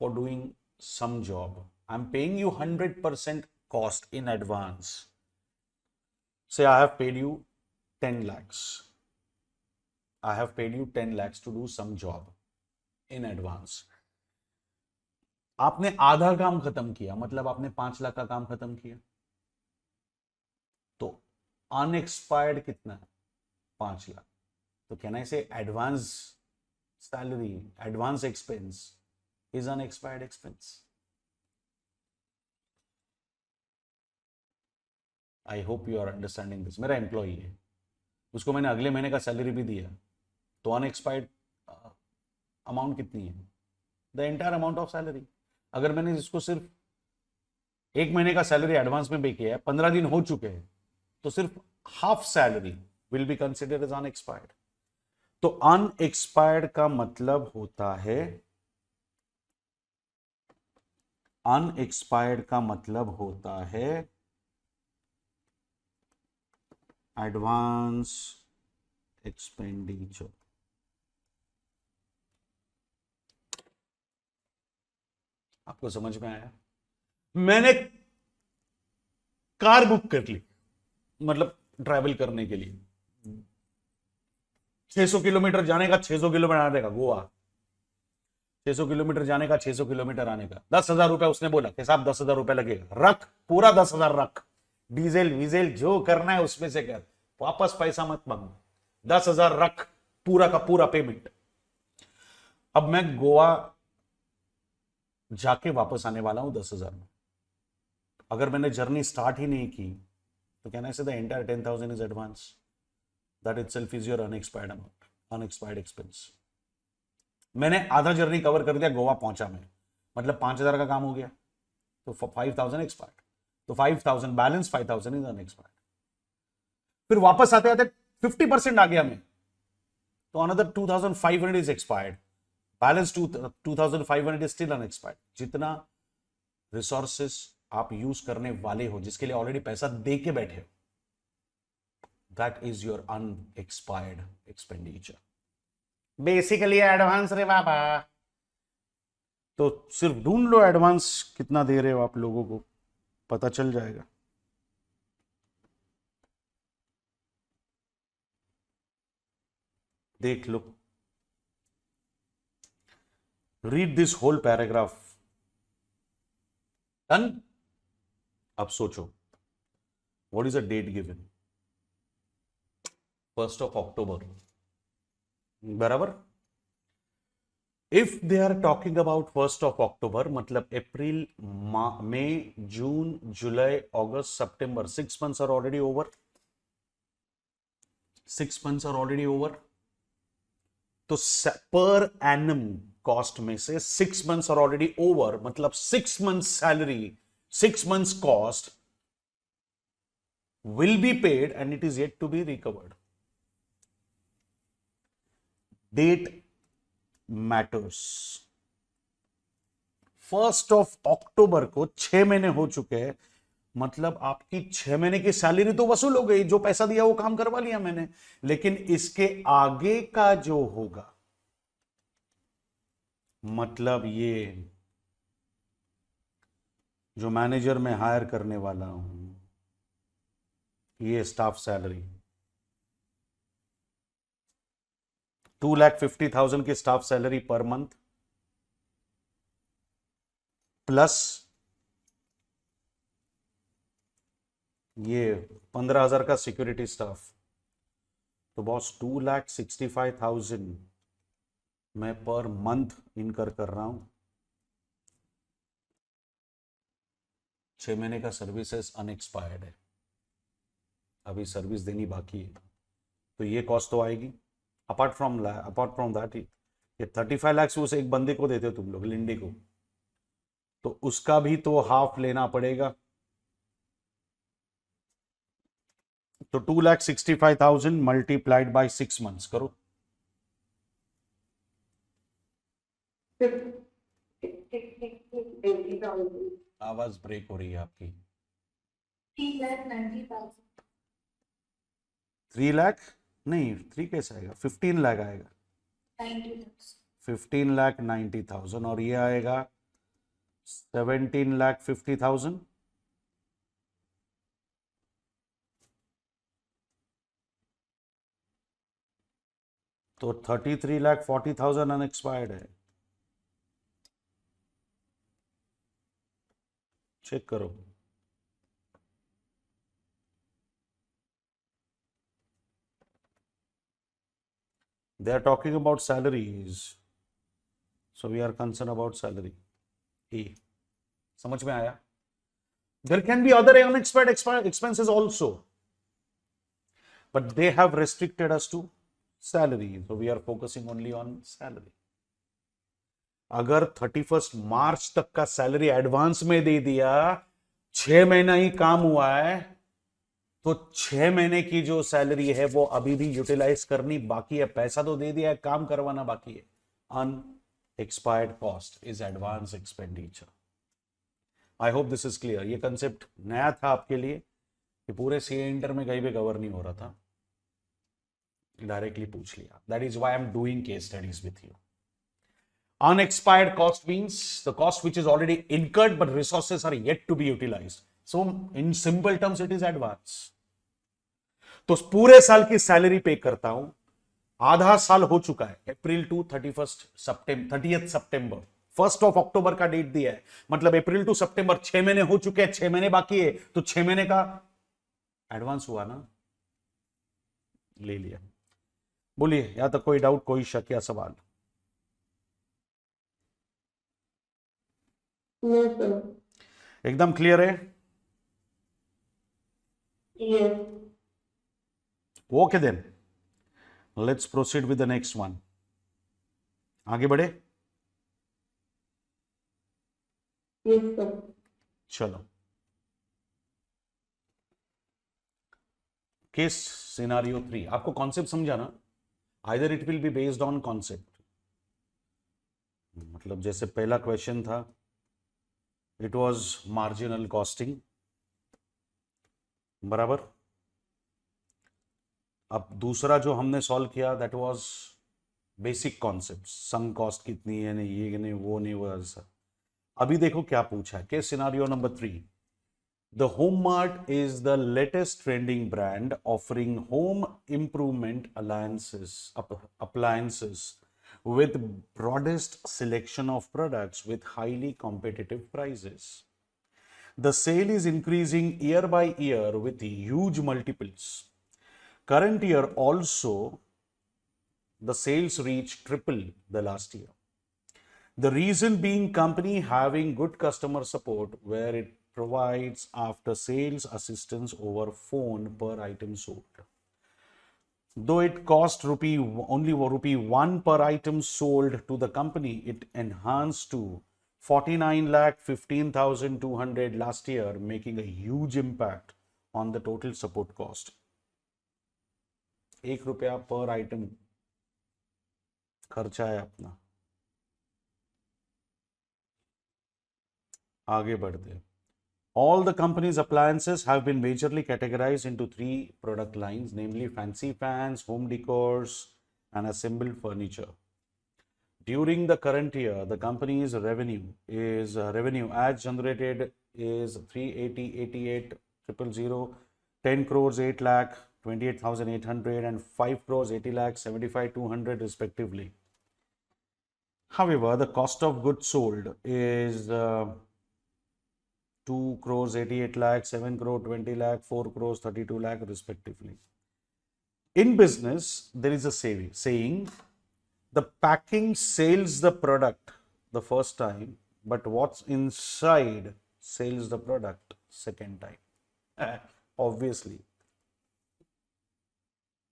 A: for doing some job, I am paying you 100% cost in advance. Say I have paid you 10 lakhs. I have paid you 10 lakhs to do some job in advance. आपने आधा काम खत्म किया, मतलब आपने 5 लाख का काम खत्म किया, तो अनएक्सपायर्ड कितना है? 5 लाख। तो can I say advance salary, advance expense is unexpired expense? I hope you are understanding this. मेरा एम्प्लॉई है, उसको मैंने अगले महीने का सैलरी भी दिया, तो अनएक्सपायर्ड अमाउंट कितनी है? The entire amount of salary. अगर मैंने इसको सिर्फ 1 महीने का सैलरी एडवांस में पे किया है, 15 दिन हो चुके हैं, तो सिर्फ half salary will be considered as unexpired. तो अनएक्सपायर्ड का मतलब होता है, अनएक्सपायर्ड का मतलब होता है एडवांस एक्सपेंडिचर। आपको समझ में आया? मैंने कार बुक कर ली, मतलब ट्रैवल करने के लिए, 600 किलोमीटर जाने का, 600 किलोमीटर आने का, गोवा 600 किलोमीटर जाने का, 600 किलोमीटर आने का, 10,000 रुपए उसने बोला कि साहब 10,000 रुपए लगेगा। रख, पूरा 10,000 रख, डीजल वीजल जो करना है उसमें से कर, वापस पैसा मत मांग, 10,000 रख, पूरा का पूरा पेमेंट। अब मैं गोवा जाके वापस आने वाला हूं 10,000 में। अगर मैंने जर्नी स्टार्ट ही नहीं की तो कैन आई से the entire 10,000 is advance? That itself is your unexpired amount, unexpired expense. मैंने आधा जर्नी कवर कर दिया, गोवा पहुंचा मैं, मतलब 5,000 का काम हो गया। तो 5,000 एक्सपायर्ड, तो 5,000 बैलेंस 5,000 इज अनएक्सपायर्ड। फिर वापस आते आते 50% आ गया हमें, तो another 2,500 is expired, balance 2,500 is still unexpired. जितना रिसोर्सेस आप यूज करने वाले हो, जिसके लिए ऑलरेडी पैसा दे के बैठे हो, that is your unexpired expenditure, basically advance रे बाबा। तो सिर्फ ढूंढ लो एडवांस कितना दे रहे हो आप लोगों को, पता चल जाएगा। देख लो, read this whole paragraph. Done. अब सोचो, what is a date given? 1st of October, बराबर। If they are talking about 1st of October, मतलब अप्रैल, मई, जून, जुलाई, अगस्त, सितंबर, 6 months are already over. 6 months are already over. तो पर एनम कॉस्ट में से 6 months are already over, मतलब 6 months salary, 6 months cost will be paid and it is yet to be recovered. Date matters. 1st of October को 6 महीने हो चुके हैं, मतलब आपकी 6 महीने की सैलरी तो वसूल हो गई, जो पैसा दिया वो काम करवा लिया मैंने, लेकिन इसके आगे का जो होगा, मतलब ये जो मैनेजर मैं हायर करने वाला हूं, ये स्टाफ सैलरी 2,50,000 की staff salary per month, plus ये 15,000 का सिक्योरिटी स्टाफ, तो बॉस 2,65,000 मैं पर मंथ इनकर कर रहा हूं। 6 महीने का सर्विसेज अनएक्सपायर्ड है, अभी सर्विस देनी बाकी है, तो ये कॉस्ट तो आएगी। अपार्ट फ्रॉम दैट, ये 35 lakhs उस एक बंदे को देते हो तुम लोग, लिंडे को, तो उसका भी तो हाफ लेना पड़ेगा। तो 2,65,000 मल्टीप्लाइड बाय 6 months करो,
B: 80,000.
A: आवाज ब्रेक हो रही है आपकी।
B: 3,90,000.
A: 3 लाख नहीं, 3 कैसे आएगा? 15 लाख आएगा,
B: 90,000.
A: 15,90,000, और ये आएगा 17,50,000। तो 33,40,000 अनएक्सपायर्ड है, चेक करो। They are talking about salaries, so we are concerned about salary. E. समझ में आया? There can be other unexpected expenses also, but they have restricted us to salary, so we are focusing only on salary. अगर 31st मार्च तक का salary advance में दे दिया, 6 महीना ही काम हुआ है, तो 6 महीने की जो सैलरी है वो अभी भी यूटिलाइज करनी बाकी है, पैसा तो दे दिया है, काम करवाना बाकी है। Unexpired cost is advance expenditure. I hope this is clear. ये कंसेप्ट नया था आपके लिए, ये पूरे सीए इंटर में कहीं भी कवर नहीं हो रहा था, डायरेक्टली पूछ लिया। That is why I am doing case studies with you. Unexpired cost means the cost which is already incurred but resources are yet to be utilized. So in simple terms it is advance. तो पूरे साल की salary पे करता हूं, आधा साल हो चुका है, अप्रैल टू 30th सितंबर, 1st of October का डेट दिया है, मतलब अप्रैल टू सितंबर 6 महीने हो चुके हैं, 6 महीने बाकी है, तो 6 महीने का एडवांस हुआ ना, ले लिया। बोलिए, या तो कोई डाउट, कोई शक या सवाल?
C: No, sir.
A: एकदम क्लियर है?
C: Yes.
A: Okay then, let's proceed with the next one. आगे बढ़े।
C: Yes, sir.
A: चलो, केस सिनारियो 3, आपको कॉन्सेप्ट समझा ना? Either it will be based on concept, मतलब जैसे पहला क्वेश्चन था, इट वाज मार्जिनल कॉस्टिंग, बराबर। अब दूसरा जो हमने सॉल्व किया that was basic concept, some cost कितनी है, नहीं ये नहीं वो नहीं वो ऐसा। अभी देखो क्या पूछा है, case scenario number 3, the Home Mart is the latest trending brand offering home improvement appliances with broadest selection of products with highly competitive prices. The sale is increasing year by year with huge multiples. Current year also, the sales reached triple the last year. The reason being company having good customer support where it provides after sales assistance over phone per item sold. Though it cost only rupee 1 per item sold to the company, it enhanced to 49 lakh 15,200 last year, making a huge impact on the total support cost. 1 रुपया पर item खर्चा है अपना। आगे बढ़ते हैं। All the company's appliances have been majorly categorized into 3 product lines, namely fancy fans, home decors, and assembled furniture. During the current year, the company's revenue as generated is 380, 000, 10 crores 8 lakh 28,800 and 5 crores 80 lakh 75,200 respectively. However, the cost of goods sold is 2 crores 88 lakh, 7 crore 20 lakh, 4 crores 32 lakh respectively. In business, there is a saying, the packing sells the product the first time, but what's inside sells the product second time. Obviously.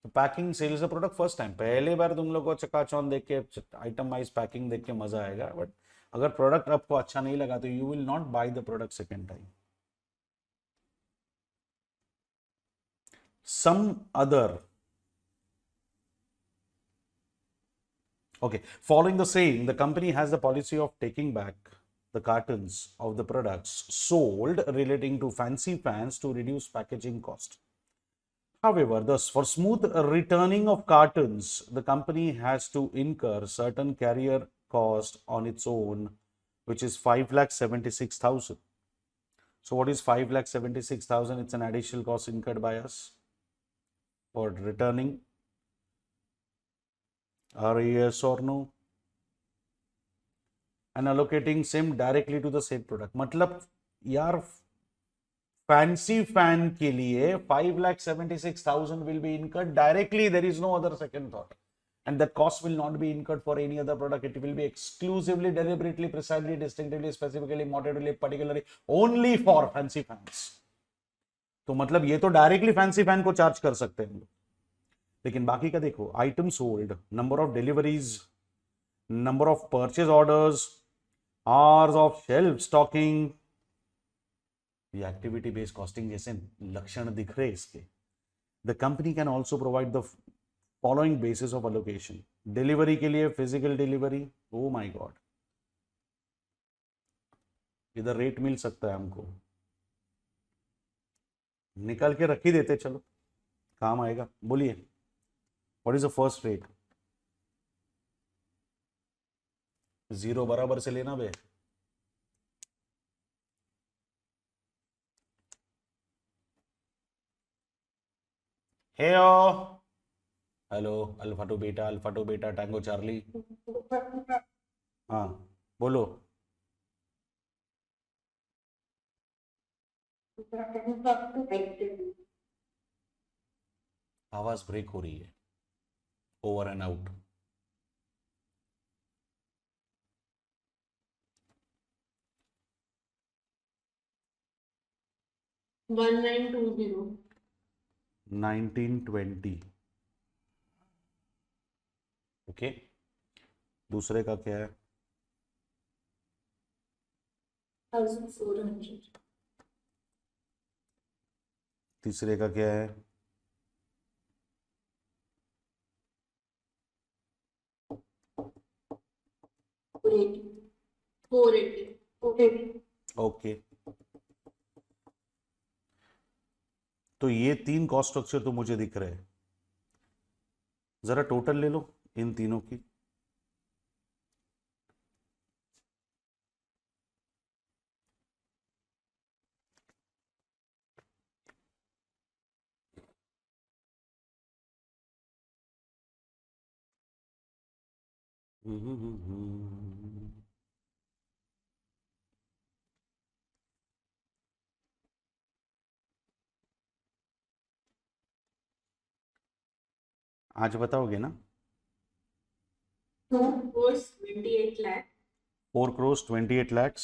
A: The packing sells the product first time. पहले बार तुम लोग को चकाचौंध देख के item wise packing देख के मजा आएगा, बट अगर प्रोडक्ट आपको अच्छा नहीं लगा तो you will not by the product second time. Some other. Okay, following the saying, the company has the policy of taking back the cartons of the products sold relating to fancy fans to reduce packaging cost. However, thus for smooth returning of cartons, the company has to incur certain carrier cost on its own, which is 5,76,000. So what is 5,76,000? It's an additional cost incurred by us for returning. Or yes or no? And allocating same directly to the said product. मतलब यार fancy fan के लिए 5,76,000 will be incurred directly. There is no other second thought. And that cost will not be incurred for any other product. It will be exclusively, deliberately, precisely, distinctively, specifically, moderately, particularly, only for fancy fans. तो मतलब ये तो directly fancy fan को charge कर सकते हैं, लेकिन बाकी का देखो, item sold, number of deliveries, number of purchase orders, hours of shelf stocking, ये एक्टिविटी बेस्ड कॉस्टिंग जैसे लक्षण दिख रहे इसके. The company can also provide the following basis of allocation. Delivery के लिए physical delivery, oh my god, इधर rate मिल सकता है हमको, निकाल के रख ही देते, चलो काम आएगा. बोलिए, what is the first rate? 0 बराबर से लेना बे. हेलो, अल्फा टू बेटा टैंगो चार्ली. हाँ बोलो. आवाज ब्रेक हो रही है, over and out.
C: One
A: 1920. Okay, दूसरे का क्या है?
B: 1,400.
A: तीसरे का क्या है?
C: 480.
A: ओके, तो ये तीन कॉस्ट स्ट्रक्चर तो मुझे दिख रहे हैं। जरा टोटल ले लो इन तीनों की। आज बताओगे ना?
C: 2 crores 78 lakh.
A: 4 crores 28 lakhs.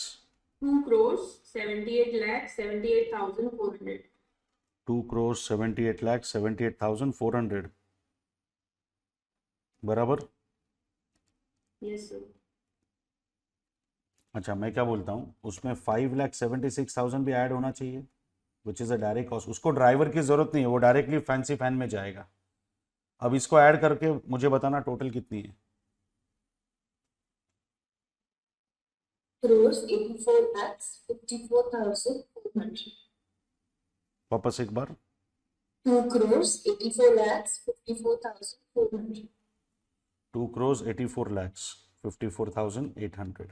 C: 2 crores 78 lakh 78,400.
A: 2 crores 78 lakhs 78,400 बराबर।
C: Yes, sir.
A: अच्छा, मैं क्या बोलता हूँ, उसमें 5,76,000 भी ऐड होना चाहिए, which is a direct cost. उसको ड्राइवर की ज़रूरत नहीं है, वो डायरेक्टली फैंसी फैन में जाएगा। अब इसको ऐड करके मुझे बताना टोटल कितनी है।
B: Crores 84 lakhs 54,400.
A: वापस एक बार।
B: 2 crores 84 lakhs 54,400.
A: 2 crores 84 lakhs 54,800।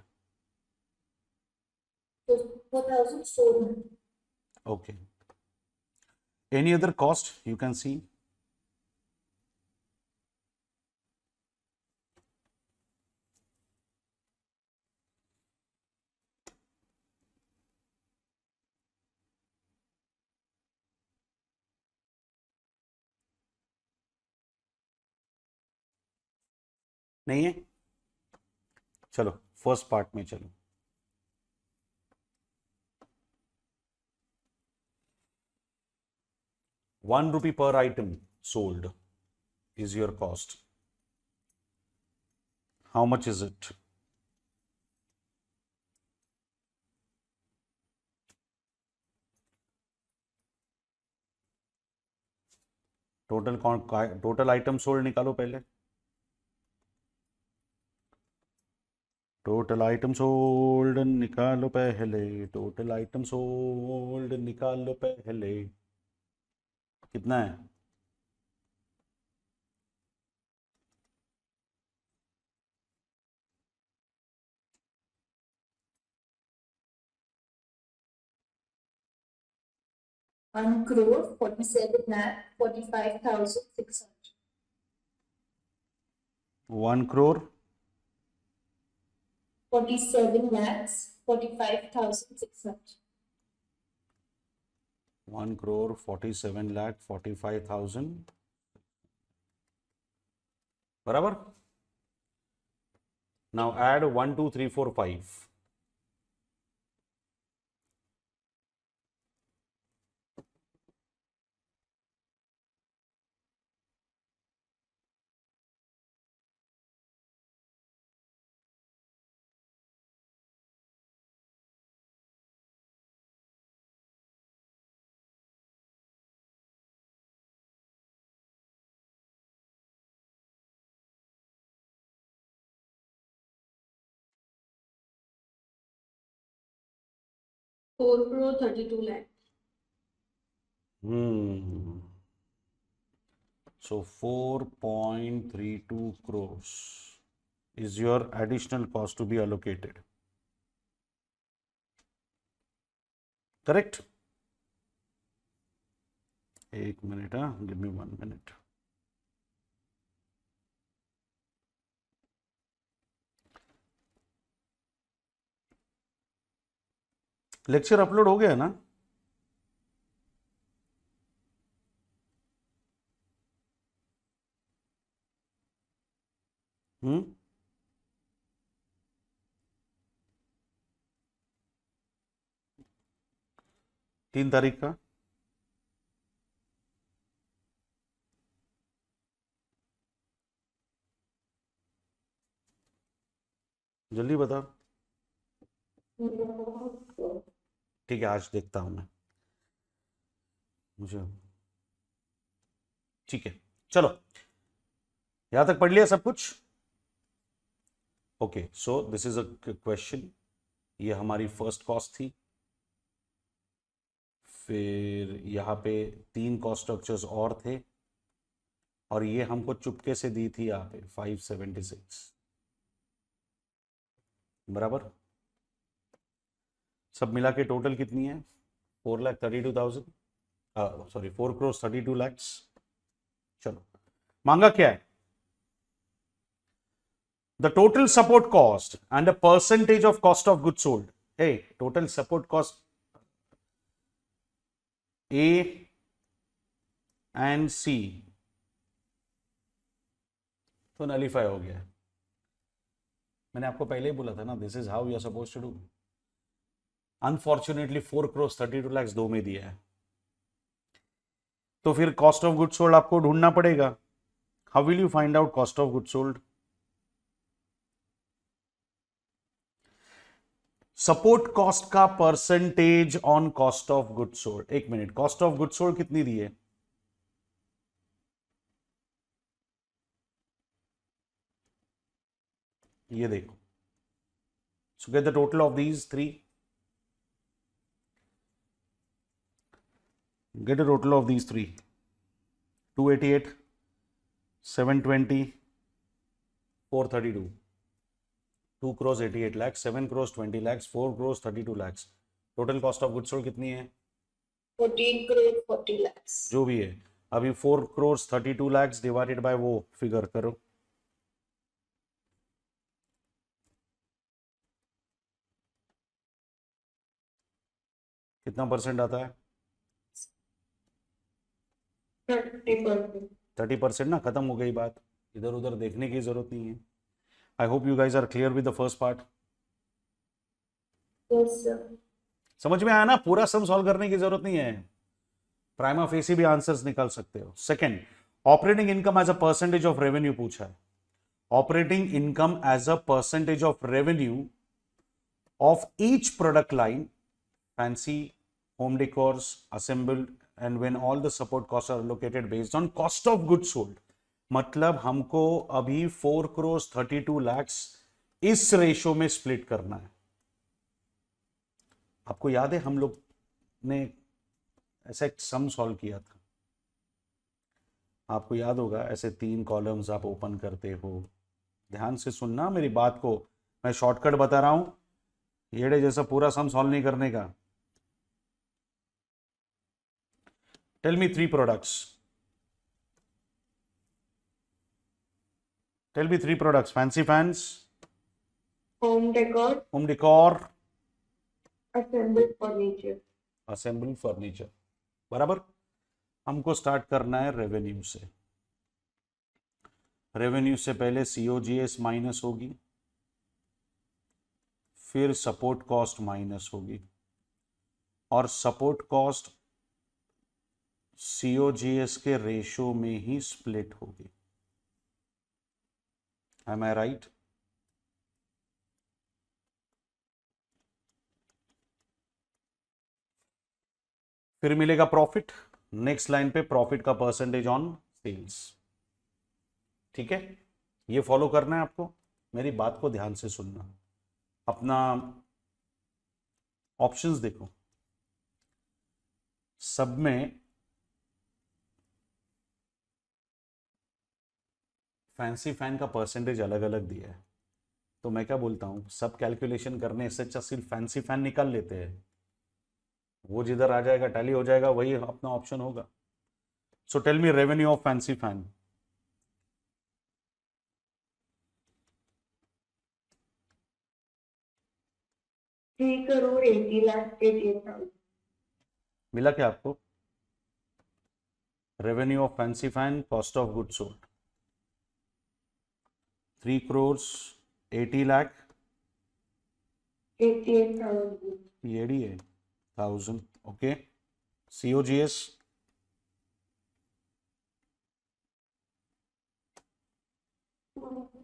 B: 4,400.
A: Okay. Any other cost you can see? नहीं है? चलो फर्स्ट पार्ट में चलो। ₹1 per item sold is your cost. How much is it? Total item sold निकालो पहले। टोटल आइटम सोल्ड निकालो पहले। टोटल आइटम सोल्ड निकालो पहले। कितना है?
B: One crore 47 lakh 45,600.
A: 1 crore
B: 47 lakhs 45,600.
A: 1 crore 47 lakh 45,000 बराबर। Now add 1 2 3 4 5।
C: Four crore 32 lakh.
A: So 4.32 crores is your additional cost to be allocated. Correct? एक minute, give me 1 minute. Lecture upload हो गया ना? हम्म 3 तारीख का। जल्दी बता। ठीक है, आज देखता हूं मैं। मुझे ठीक है, चलो यहां तक पढ़ लिया सब कुछ। Okay, so this is a question. ये हमारी फर्स्ट कॉस्ट थी, फिर यहाँ पे 3 कॉस्ट स्ट्रक्चर्स और थे, और ये हमको चुपके से दी थी यहाँ पे 576, बराबर। सब मिला के टोटल कितनी है? 4,32,000, सॉरी 4,32,00,000। चलो, मांगा क्या है? The total support cost and the percentage of cost of goods sold. Hey, total support cost A and C तो नलीफाई हो गया। मैंने आपको पहले ही बोला था ना, this is how you are suppose to do. Unfortunately 4,32,00,000 दो में दिया है, तो फिर कॉस्ट ऑफ गुड्स सोल्ड आपको ढूंढना पड़ेगा। How will you find out cost of goods sold? Support cost का percentage on cost of goods sold. एक minute, cost of goods sold कितनी दी है? ये देखो, so get the total of these three. Get a total of these three. 288, 720, 432. 2 crores 88 lakhs, 7 crores 20 lakhs, 4 crores 32 lakhs. Total cost of goods sold कितनी है?
B: 14 crore 40 lakhs.
A: जो भी है, अभी 4 crores 32 lakhs डिवाइडेड बाय वो फिगर करो। कितना percent आता है?
B: 30%.
A: 30% ना, खत्म हो गई बात, इधर उधर देखने की जरूरत नहीं है। I hope you guys are clear with the first part.
B: Yes, sir.
A: समझ में आया ना? पूरा सम सॉल्व करने की जरूरत नहीं है, प्राइमा फेसी भी आंसर्स निकाल सकते हो। Second, operating income as a percentage of revenue पूछा है। Operating income as a percentage of revenue of each product line, fancy, home decors, assembled, and when all the support cost are located based on cost of goods sold. मतलब हमको अभी 4 crores 32 lakhs इस ratio में split करना है। आपको याद है हम लोग ने ऐसा एक सम सॉल्व किया था, आपको याद होगा, ऐसे 3 कॉलम्स आप ओपन करते हो। ध्यान से सुनना मेरी बात को, मैं शॉर्टकट बता रहा हूं, येड़े जैसा पूरा सम सॉल्व नहीं करने का। Tell me 3 products, tell me 3 products. Fancy fans,
B: Home decor,
A: home decor,
B: assembled furniture.
A: Assemble furniture, बराबर। हमको स्टार्ट करना है रेवेन्यू से। रेवेन्यू से पहले सीओजीएस माइनस होगी, फिर सपोर्ट कॉस्ट माइनस होगी, और सपोर्ट कॉस्ट सीओजीएस के रेशो में ही स्प्लिट होगी। एम आई राइट? फिर मिलेगा प्रॉफिट, नेक्स्ट लाइन पे प्रॉफिट का परसेंटेज ऑन सेल्स। ठीक है, ये फॉलो करना है आपको, मेरी बात को ध्यान से सुनना। अपना ऑप्शंस देखो, सब में फैंसी फैन का परसेंटेज अलग अलग दिया है, तो मैं क्या बोलता हूं, सब कैलकुलेशन करने से अच्छा सिर्फ फैंसी फैन निकाल लेते हैं, वो जिधर आ जाएगा टैली हो जाएगा, वही अपना ऑप्शन होगा। So tell me revenue of fancy fan.
B: 3 crore 80 lakh 88,000.
A: मिला क्या आपको? Revenue of fancy fan, cost of goods sold 3 crores 80 lakh
B: 88,000.
A: AD है 1000। Okay, COGS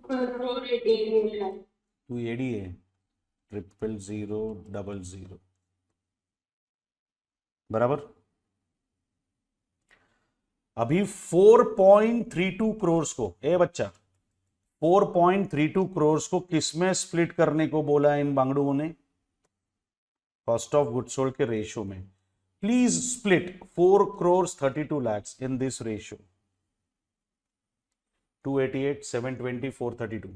C: Crore 88 lakh.
A: 2 एडी है 00000, बराबर। अभी 4.32 करोड़ को, ए बच्चा 4.32 करोड़ को किसमें स्प्लिट करने को बोला है इन बांगड़ुओं ने? कॉस्ट ऑफ गुड्स सोल्ड के रेशियो में. Please split 4 crores 32 lakhs in this ratio. 288 720 432.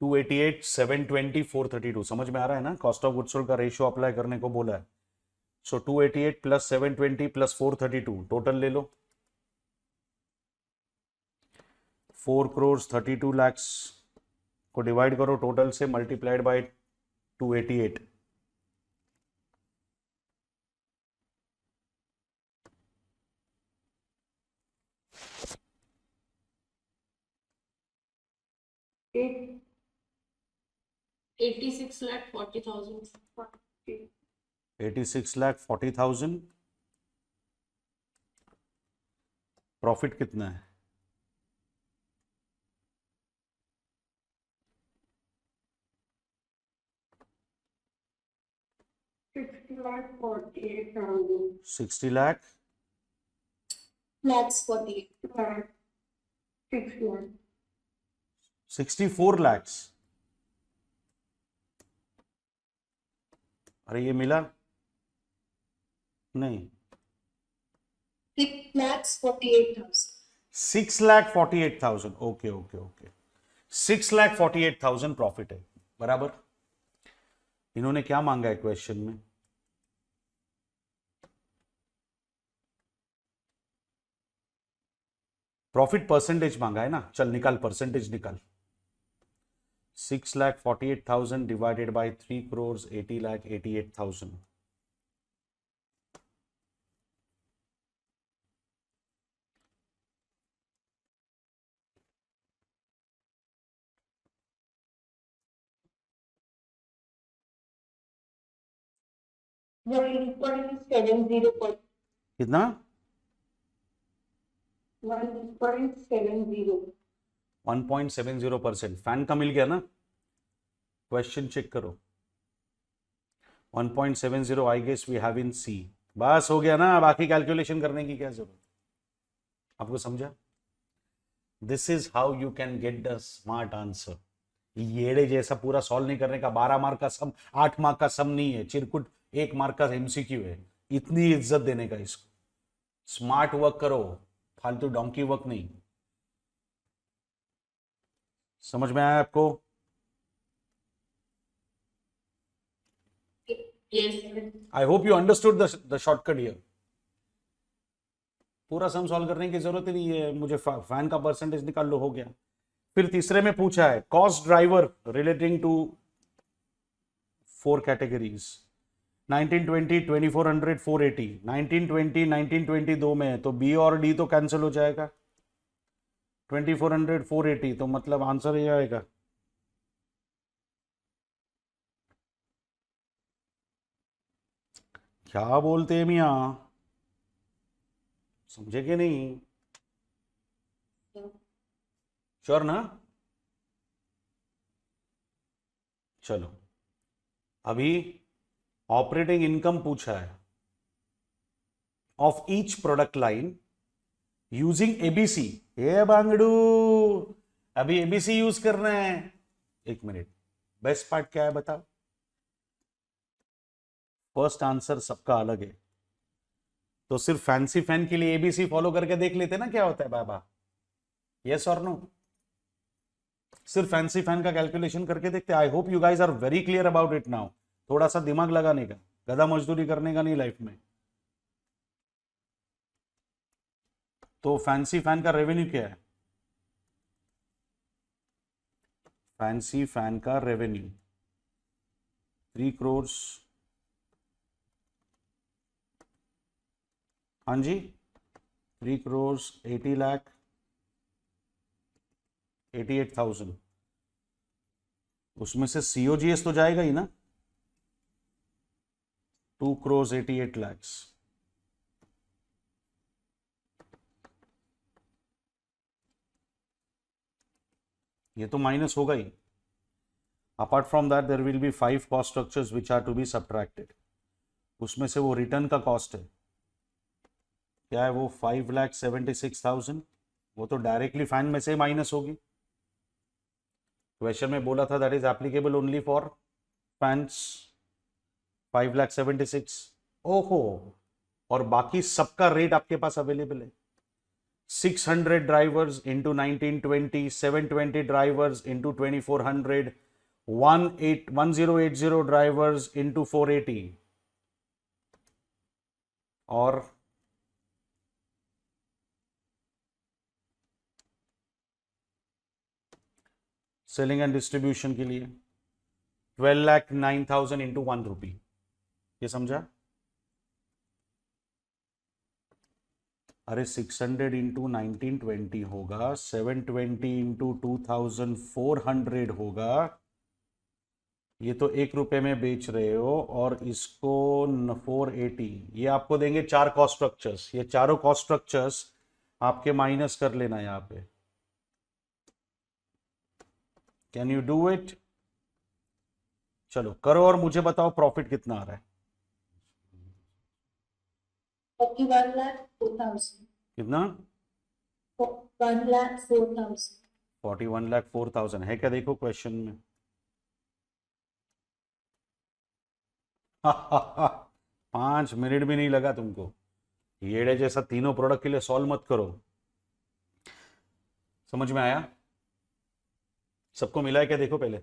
A: 288 720 432. समझ में आ रहा है ना? कॉस्ट ऑफ गुड्स सोल्ड का रेशियो अप्लाई करने को बोला है. सो 288 प्लस 720 प्लस 432 टोटल ले लो. 4 crores 32 lakhs को डिवाइड करो टोटल से, मल्टीप्लाइड बाय 288.
B: Eight
C: 86,40,000.
A: 86,40,000. प्रॉफिट कितना है?
B: lakh 48,000.
A: 60 lakh
C: Lakhs 48.
B: Lakh 6 lakh.
A: 64 lakhs. अरे ये मिला नहीं.
C: 6,48,000.
A: 6,48,000. Okay okay okay. 6,48,000 प्रॉफिट है. बराबर. इन्होंने क्या मांगा है क्वेश्चन में? प्रॉफिट परसेंटेज मांगा है ना. चल निकाल, परसेंटेज निकाल. 6,48,000 डिवाइडेड बाय 3 crores 80,88,000.
B: $1.70.
A: कितना?
B: 1.70.
A: 1.70%. फैन का मिल गया ना? क्वेश्चन चेक करो. 1.70 I guess we have in C. बस हो गया ना, बाकी कैलकुलेशन करने की क्या जरूरत? आपको समझा? This is how you can get the smart answer. येड़े जैसा पूरा सॉल्व नहीं करने का. 12 मार्क का सम, 8 मार्क का सम नहीं है. चिरकुट 1 मार्क का एमसीक्यू है. इतनी इज्जत देने का इसको. स्मार्ट वर्क करो, फालतू डोंकी वर्क नहीं. समझ में आया आपको?
C: Yes.
A: I hope you understood the shortcut here. पूरा सम सॉल्व करने की जरूरत ही नहीं है. मुझे फैन का परसेंटेज निकाल लो, हो गया. फिर तीसरे में पूछा है cost driver relating to 4 categories. 1920 2400 480. 1920 1920 दो में है तो बी और डी तो कैंसिल हो जाएगा. 2400 480 तो मतलब आंसर ये आएगा. क्या बोलते हैं मियाँ? समझे कि नहीं? श्योर ना? चलो अभी ऑपरेटिंग इनकम पूछा है of each product line using ABC. ये बांगड़ू अभी एबीसी यूज करना है. एक मिनट, बेस्ट पार्ट क्या है बताओ? फर्स्ट आंसर सबका अलग है तो सिर्फ फैंसी फैन के लिए एबीसी फॉलो करके देख लेते ना क्या होता है बाबा. यस और नो? सिर्फ फैंसी फैन का कैलकुलेशन करके देखते. I hope you guys are very clear about it now. थोड़ा सा दिमाग लगाने का, गधा मजदूरी करने का नहीं लाइफ में. तो फैंसी फैन का रेवेन्यू क्या है? फैंसी फैन का रेवेन्यू 3 crores. हाँ जी, 3 crores 80 lakh 88,000. उसमें से सीओजीएस तो जाएगा ही ना. 2 crores 88 lakhs. ये तो माइनस होगा ही. Apart from that there will be 5 cost structures which are to be subtracted. उसमें से वो रिटर्न का कॉस्ट है क्या है वो 5,76,000, वो तो डायरेक्टली फैन में से माइनस होगी। क्वेश्चन में बोला था that is applicable only for fans. 5,76,000, ओहो, और बाकी सबका रेट आपके पास अवेलेबल है। 600 drivers into 1920, 720 drivers into 2400, 1080 drivers into 480, और सेलिंग एंड डिस्ट्रीब्यूशन के लिए 12,09,000 इंटू 1 रुपी। ये समझा? अरे 600 इंटू 1920 होगा, 720 इंटू 2,400 होगा। ये तो 1 रुपए में बेच रहे हो, और इसको 480, ये आपको देंगे 4 कॉस्ट स्ट्रक्चर्स। ये चारों कॉस्ट स्ट्रक्चर्स आपके माइनस कर लेना यहां पे। Can you do it? चलो करो और मुझे बताओ प्रॉफिट कितना आ रहा है।
C: 41,04,000.
A: कितना?
C: 1,04,000.
A: 41,04,000 है क्या? देखो क्वेश्चन में। 5 मिनट भी नहीं लगा तुमको। येड़े जैसा तीनों प्रोडक्ट के लिए सॉल्व मत करो। समझ में आया? सबको मिला है क्या? देखो पहले।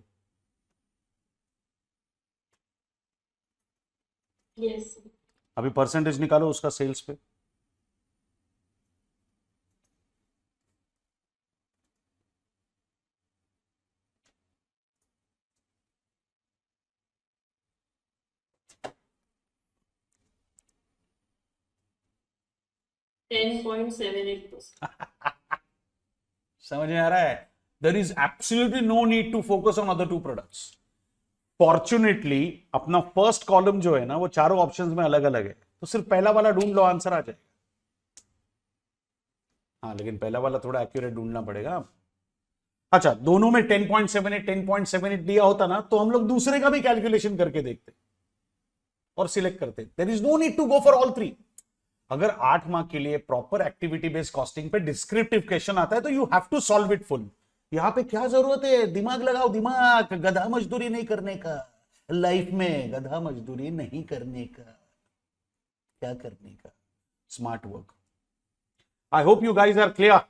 C: Yes.
A: अभी परसेंटेज निकालो उसका सेल्स पे। समझ में आ रहा है? There is absolutely no need to focus on other two products. Fortunately अपना फर्स्ट कॉलम जो है ना, वो चारों ऑप्शंस में अलग अलग है, तो सिर्फ पहला वाला ढूंढ लो, आंसर आ जाएगा। हाँ, लेकिन पहला वाला थोड़ा एक्यूरेट ढूंढना पड़ेगा। अच्छा, दोनों में 10.78 10.78 दिया होता ना, तो हम लोग दूसरे का भी कैलकुलेशन करके देखते और सिलेक्ट करते। There is no need to go for all 3। अगर 8 मार्क के लिए प्रॉपर एक्टिविटी बेस्ड कॉस्टिंग पे डिस्क्रिप्टिव क्वेश्चन आता है तो you have to solve it full. यहां पे क्या जरूरत है? दिमाग लगाओ, दिमाग। गधा मजदूरी नहीं करने का लाइफ में, गधा मजदूरी नहीं करने का, क्या करने का? Smart work. I hope you guys are clear.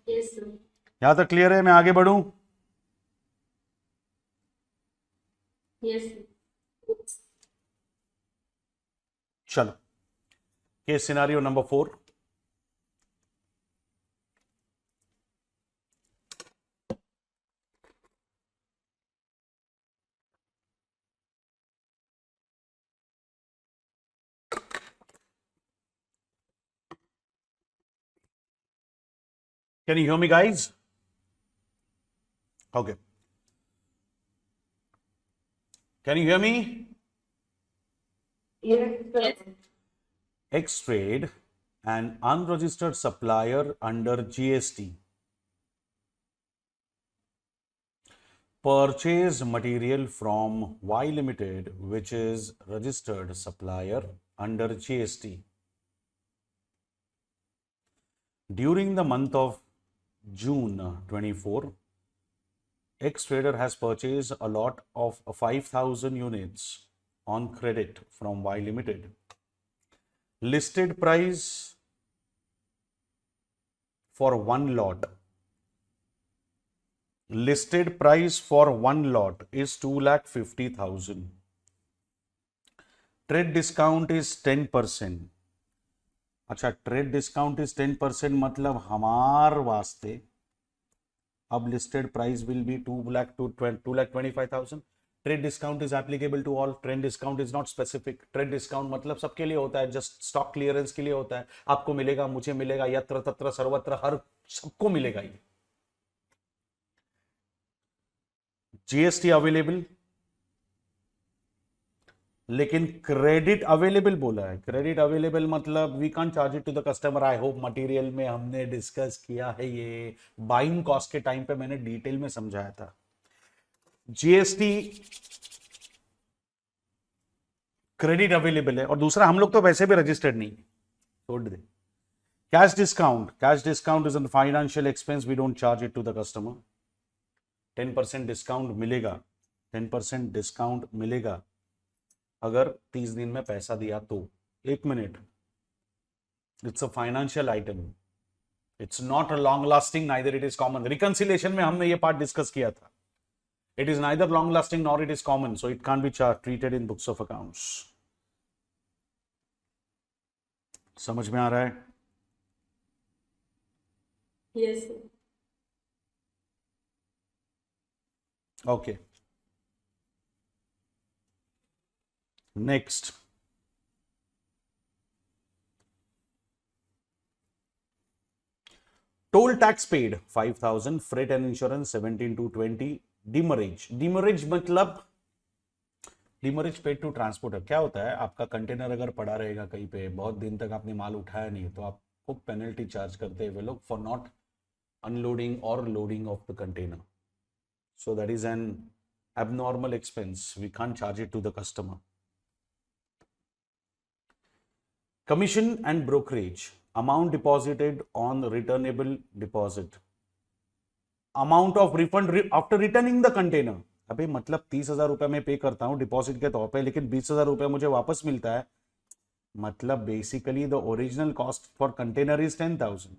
C: Yes, sir.
A: यहां तक क्लियर है? मैं आगे बढ़ूं?
C: Yes, sir.
A: चलो, case scenario number 4। Can you hear me, guys? Okay. Can you hear me?
B: Yes, sir.
A: Xtrade, an unregistered supplier under GST, purchase material from Y Limited, which is registered supplier under GST. During the month of June 24, Xtrader has purchased a lot of 5,000 units on credit from Y Limited. Listed price for one lot. Listed price for one lot is 2,50,000. Trade discount is 10%. अच्छा, trade discount is 10%, मतलब हमार वास्ते अब listed price will be 2,25,000। Trade discount is applicable to all. Trade discount is not specific. Trade discount मतलब सबके लिए होता है, जस्ट स्टॉक क्लियरेंस के लिए होता है। आपको मिलेगा, मुझे मिलेगा, यत्र तत्र सर्वत्र, हर सबको मिलेगा ये। जीएसटी अवेलेबल, लेकिन क्रेडिट अवेलेबल बोला है। क्रेडिट अवेलेबल मतलब we can't charge it to the customer. I hope material में हमने डिस्कस किया है, ये बाइंग कॉस्ट के टाइम पे मैंने डिटेल में समझाया था। जीएसटी क्रेडिट अवेलेबल है, और दूसरा हम लोग तो वैसे भी रजिस्टर्ड नहीं, छोड़ दे। Cash discount is an financial expense, we don't charge it to the customer. 10% discount मिलेगा, 10% डिस्काउंट मिलेगा अगर 30 दिन में पैसा दिया तो। एक minute, it's a financial item, it's not a long lasting, neither it is common. Reconciliation में हमने ये पार्ट डिस्कस किया था। It is neither long lasting nor it is common, so it can't be treated in books of accounts. समझ में आ रहा है?
C: Yes, sir.
A: Okay, next. Toll tax paid 5,000, freight and insurance 17 to 20, डिमरेज। डिमरेज मतलब डिमरेज paid to transporter. क्या होता है, आपका कंटेनर अगर पड़ा रहेगा कहीं पे, बहुत दिन तक आपने माल उठाया नहीं, तो आपको पेनल्टी चार्ज करते हैं वे लोग फॉर नॉट अनलोडिंग और loading of the container. So that is an abnormal expense, we can't charge it to the customer. Commission and brokerage, amount deposited on returnable deposit, amount of refund after returning the container। अबे मतलब 30,000 रुपए मैं पे करता हूं deposit के तौर पे, लेकिन 20,000 रुपए मुझे वापस मिलता है, मतलब basically the original cost for container is 10,000।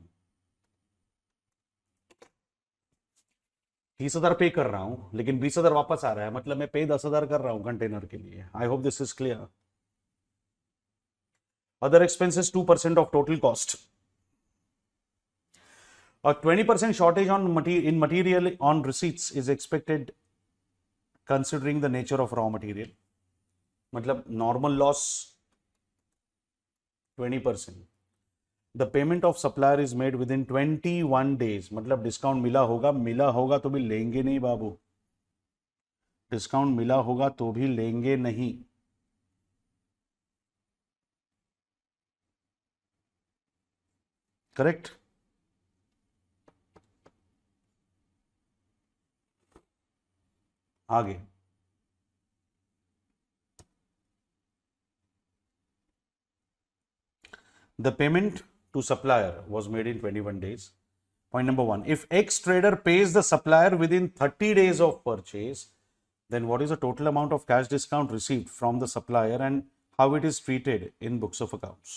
A: 30,000 पे कर रहा हूं, लेकिन 20,000 वापस आ रहा है, मतलब मैं पे 10,000 कर रहा हूं कंटेनर के लिए। I hope this is clear. Other expenses 2% of total cost. A 20% shortage in material on receipts is expected considering the nature of raw material. मतलब normal loss 20%. The payment of supplier is made within 21 days. मतलब discount मिला होगा तो भी लेंगे नहीं बाबू, discount मिला होगा तो भी लेंगे नहीं। करेक्ट? आगे the payment to supplier was made in 21 days. Point number 1, if X trader pays the supplier within 30 days of purchase, then what is the total amount of cash discount received from the supplier and how it is treated in books of accounts?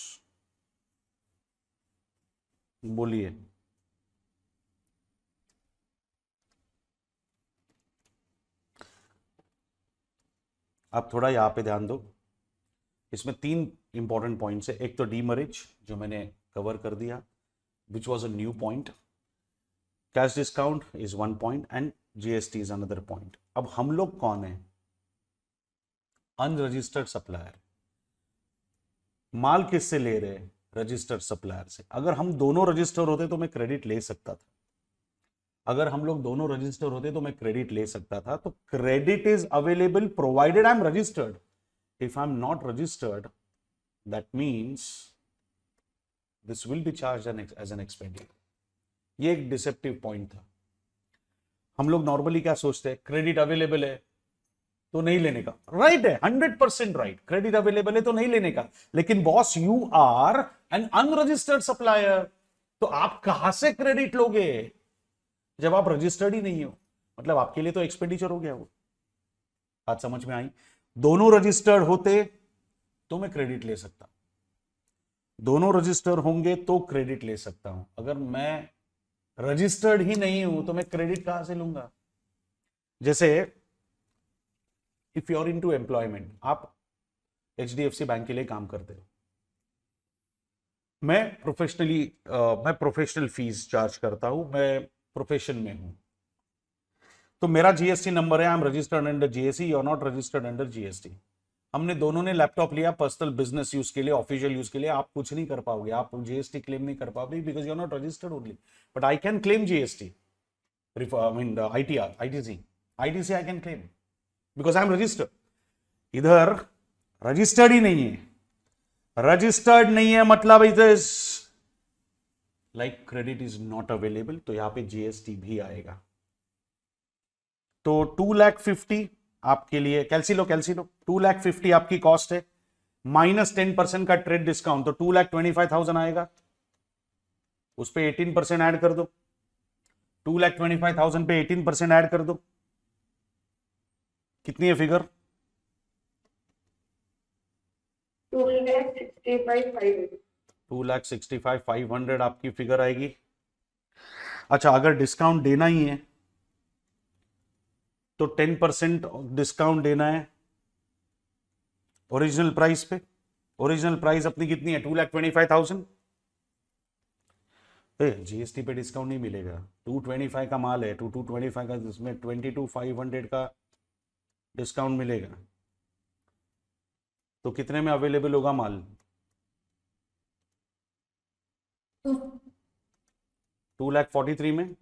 A: बोलिए। आप थोड़ा यहाँ पे ध्यान दो, इसमें 3 important points है। एक तो डीमरेज जो मैंने कवर कर दिया, which was a new point. Cash discount is 1 point and GST is another point. अब हम लोग कौन है? Unregistered supplier. माल किससे ले रहे? रजिस्टर्ड सप्लायर से। अगर हम दोनों रजिस्टर होते तो मैं क्रेडिट ले सकता था, अगर हम लोग दोनों रजिस्टर होते तो मैं क्रेडिट ले सकता था। तो credit is available provided I am registered. If I'm not registered, that means this will be charged as an expenditure. ये एक डिसेप्टिव पॉइंट था। हम लोग नॉर्मली क्या सोचते हैं, क्रेडिट अवेलेबल है तो नहीं लेने का। राइट है, 100% राइट, क्रेडिट अवेलेबल है तो नहीं लेने का। लेकिन boss, you are an unregistered supplier, तो आप कहां से क्रेडिट लोगे जब आप रजिस्टर्ड ही नहीं हो? मतलब आपके लिए तो एक्सपेंडिचर हो गया वो। बात समझ में आई? दोनों रजिस्टर्ड होते तो मैं क्रेडिट ले सकता, दोनों रजिस्टर्ड होंगे तो क्रेडिट ले सकता हूं। अगर मैं रजिस्टर्ड ही नहीं हूं तो मैं क्रेडिट कहां से लूंगा? जैसे if you are into employment, आप एचडीएफसी बैंक के लिए काम करते हो, मैं प्रोफेशनल फीस चार्ज करता हूं, मैं प्रोफेशन में हूं, तो मेरा जीएसटी नंबर है, I am registered under GST, you are not registered under GST. हमने दोनों ने लैपटॉप लिया पर्सनल बिजनेस यूज के लिए, ऑफिशियल यूज के लिए, आप कुछ नहीं कर पाओगे, आप जीएसटी क्लेम नहीं कर पाओगे because you are not registered only, but I can claim GST, I mean ITR, ITC I can claim because I am registered. इधर रजिस्टर्ड ही नहीं है, रजिस्टर्ड नहीं है मतलब it is like credit is not available, तो यहां पे जीएसटी भी आएगा। तो 2,50,000 आपके लिए, कैलसी लो 2,50,000 आपकी कॉस्ट है, -10% का ट्रेड डिस्काउंट, तो 2,25,000 आएगा, उस पर 18% ऐड कर दो, 2,25,000 पे 18% ऐड कर दो, कितनी है फिगर?
B: 2,65,500।
A: 2,65,500 आपकी फिगर आएगी। अच्छा, अगर डिस्काउंट देना ही है तो 10% डिस्काउंट देना है ओरिजिनल प्राइस पे। ओरिजिनल प्राइस अपनी कितनी है? 2,25,000। जीएसटी पे डिस्काउंट नहीं मिलेगा, 225 का माल है, 225 का, जिसमें 22,500 का डिस्काउंट मिलेगा, तो कितने में अवेलेबल होगा माल? 2,43,000 में।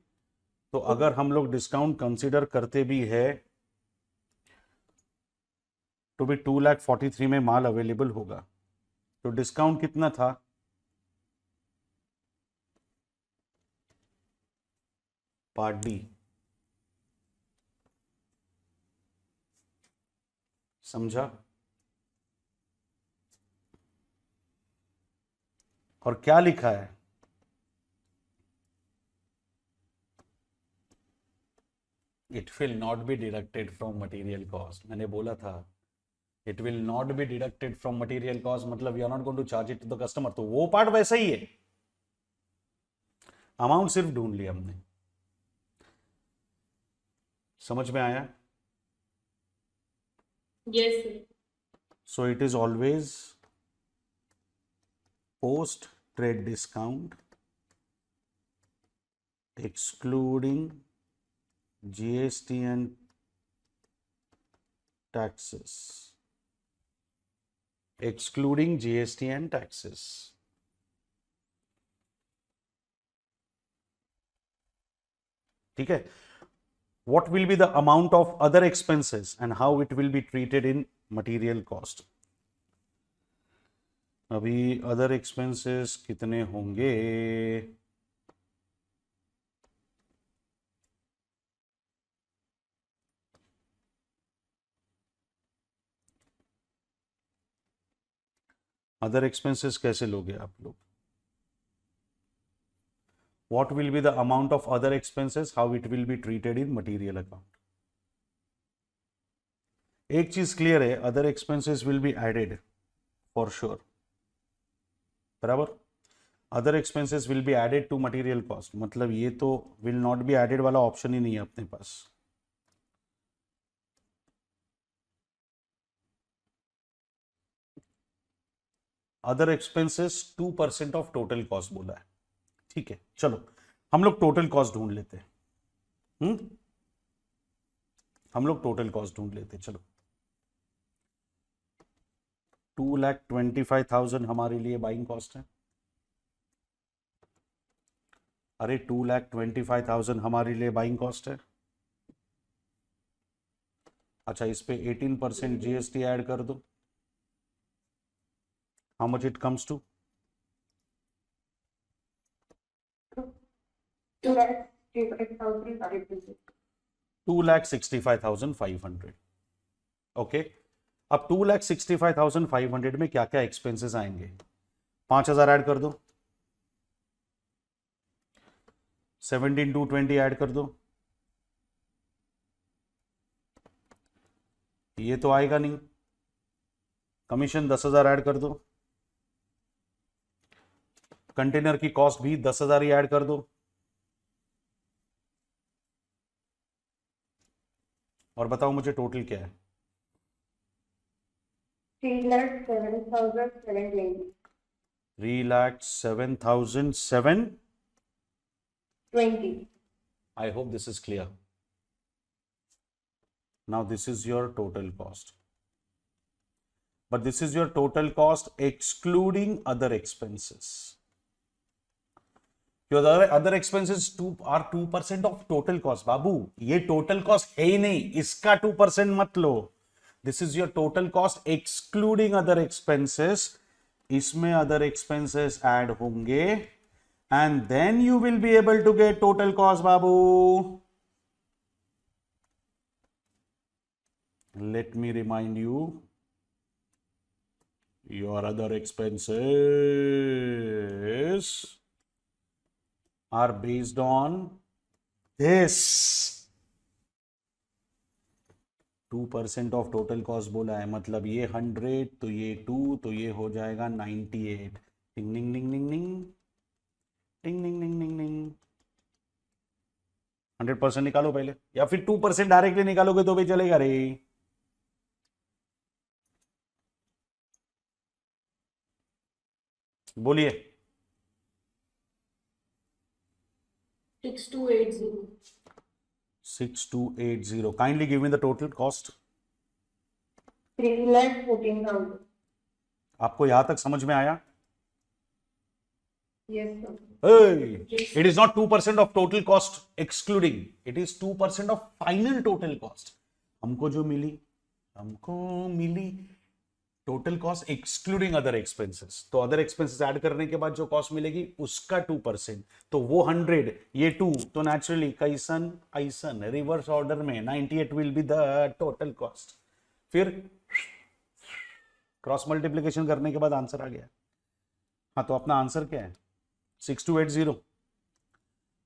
A: तो अगर हम लोग डिस्काउंट कंसीडर करते भी है तो भी 2,43,000 में माल अवेलेबल होगा। तो डिस्काउंट कितना था? पार्ट डी, समझा? और क्या लिखा है? It will not be deducted from material cost. मैंने बोला था it will not be deducted from material cost, मतलब you are not going to charge it to the customer. तो वो पार्ट वैसा ही है, अमाउंट सिर्फ ढूंढ लिया हमने। समझ में आया?
C: Yes, sir.
A: So it is always post trade discount excluding GST and taxes. Excluding GST and taxes. ठीक है? What will be the amount of other expenses and how it will be treated in material cost? अभी other expenses कितने होंगे? other expenses कैसे लोगे आप लोग? What will be the amount of other expenses? How it will be treated in material account? एक चीज clear है, other expenses will be added for sure. बराबर? other expenses will be added to material cost, मतलब ये तो will not be added वाला option ही नहीं है अपने पास। other expenses 2% of total cost बोला है। ठीक है, चलो हम लोग टोटल कॉस्ट ढूंढ लेते हैं। हम लोग टोटल कॉस्ट ढूंढ लेते हैं, चलो। 2,25,000 हमारे लिए बाइंग कॉस्ट है। अरे 2,25,000 हमारे लिए बाइंग कॉस्ट है। अच्छा, इस पे 18% जीएसटी ऐड कर दो, how much it comes to?
B: 2,65,500।
A: 2,65,500। Okay, अब 2,65,500 में क्या क्या एक्सपेंसेस आएंगे? 5,000 ऐड कर दो, 17,220 ऐड कर दो, ये तो आएगा नहीं। कमीशन 10,000 ऐड कर दो, कंटेनर की कॉस्ट भी 10,000 ही ऐड कर दो, और बताओ मुझे टोटल क्या है?
B: 3,07,720।
A: 3,07,720। I hope this is clear. Now this is your total cost. But this is your total cost excluding other expenses. Your other expenses are 2% of total cost. बाबू, ये total cost है ही नहीं, इसका 2% मत लो। This is your total cost excluding other expenses. इसमें other expenses add होंगे and then you will be able to get total cost, Babu. Let me remind you. your other expenses are based on this. 2% of total cost बोला है, मतलब ये 100 तो ये 2 तो ये हो जाएगा 98. टिंग टिंग टिंग टिंग टिंग टिंग टिंग टिंग टिंग टिंग. 100% निकालो पहले, या फिर 2% डायरेक्टली निकालोगे तो भी चलेगा रे. बोलिए.
C: 6280.
A: 6280. Kindly give me the total cost.
B: 3,14,000.
A: आपको यहां तक समझ में आया?
B: Yes, sir.
A: Hey, it is not 2% of total cost excluding. It is 2% of final total cost. हमको मिली total cost excluding other expenses. तो अदर एक्सपेंसेस ऐड करने के बाद जो कॉस्ट मिलेगी उसका 2%. तो वो 100, ये 2, तो नेचुरली कैसन ऐसन रिवर्स ऑर्डर में 98 will be the total cost. फिर क्रॉस मल्टीप्लीकेशन करने के बाद आंसर आ गया. हाँ, तो अपना आंसर क्या है? 6280.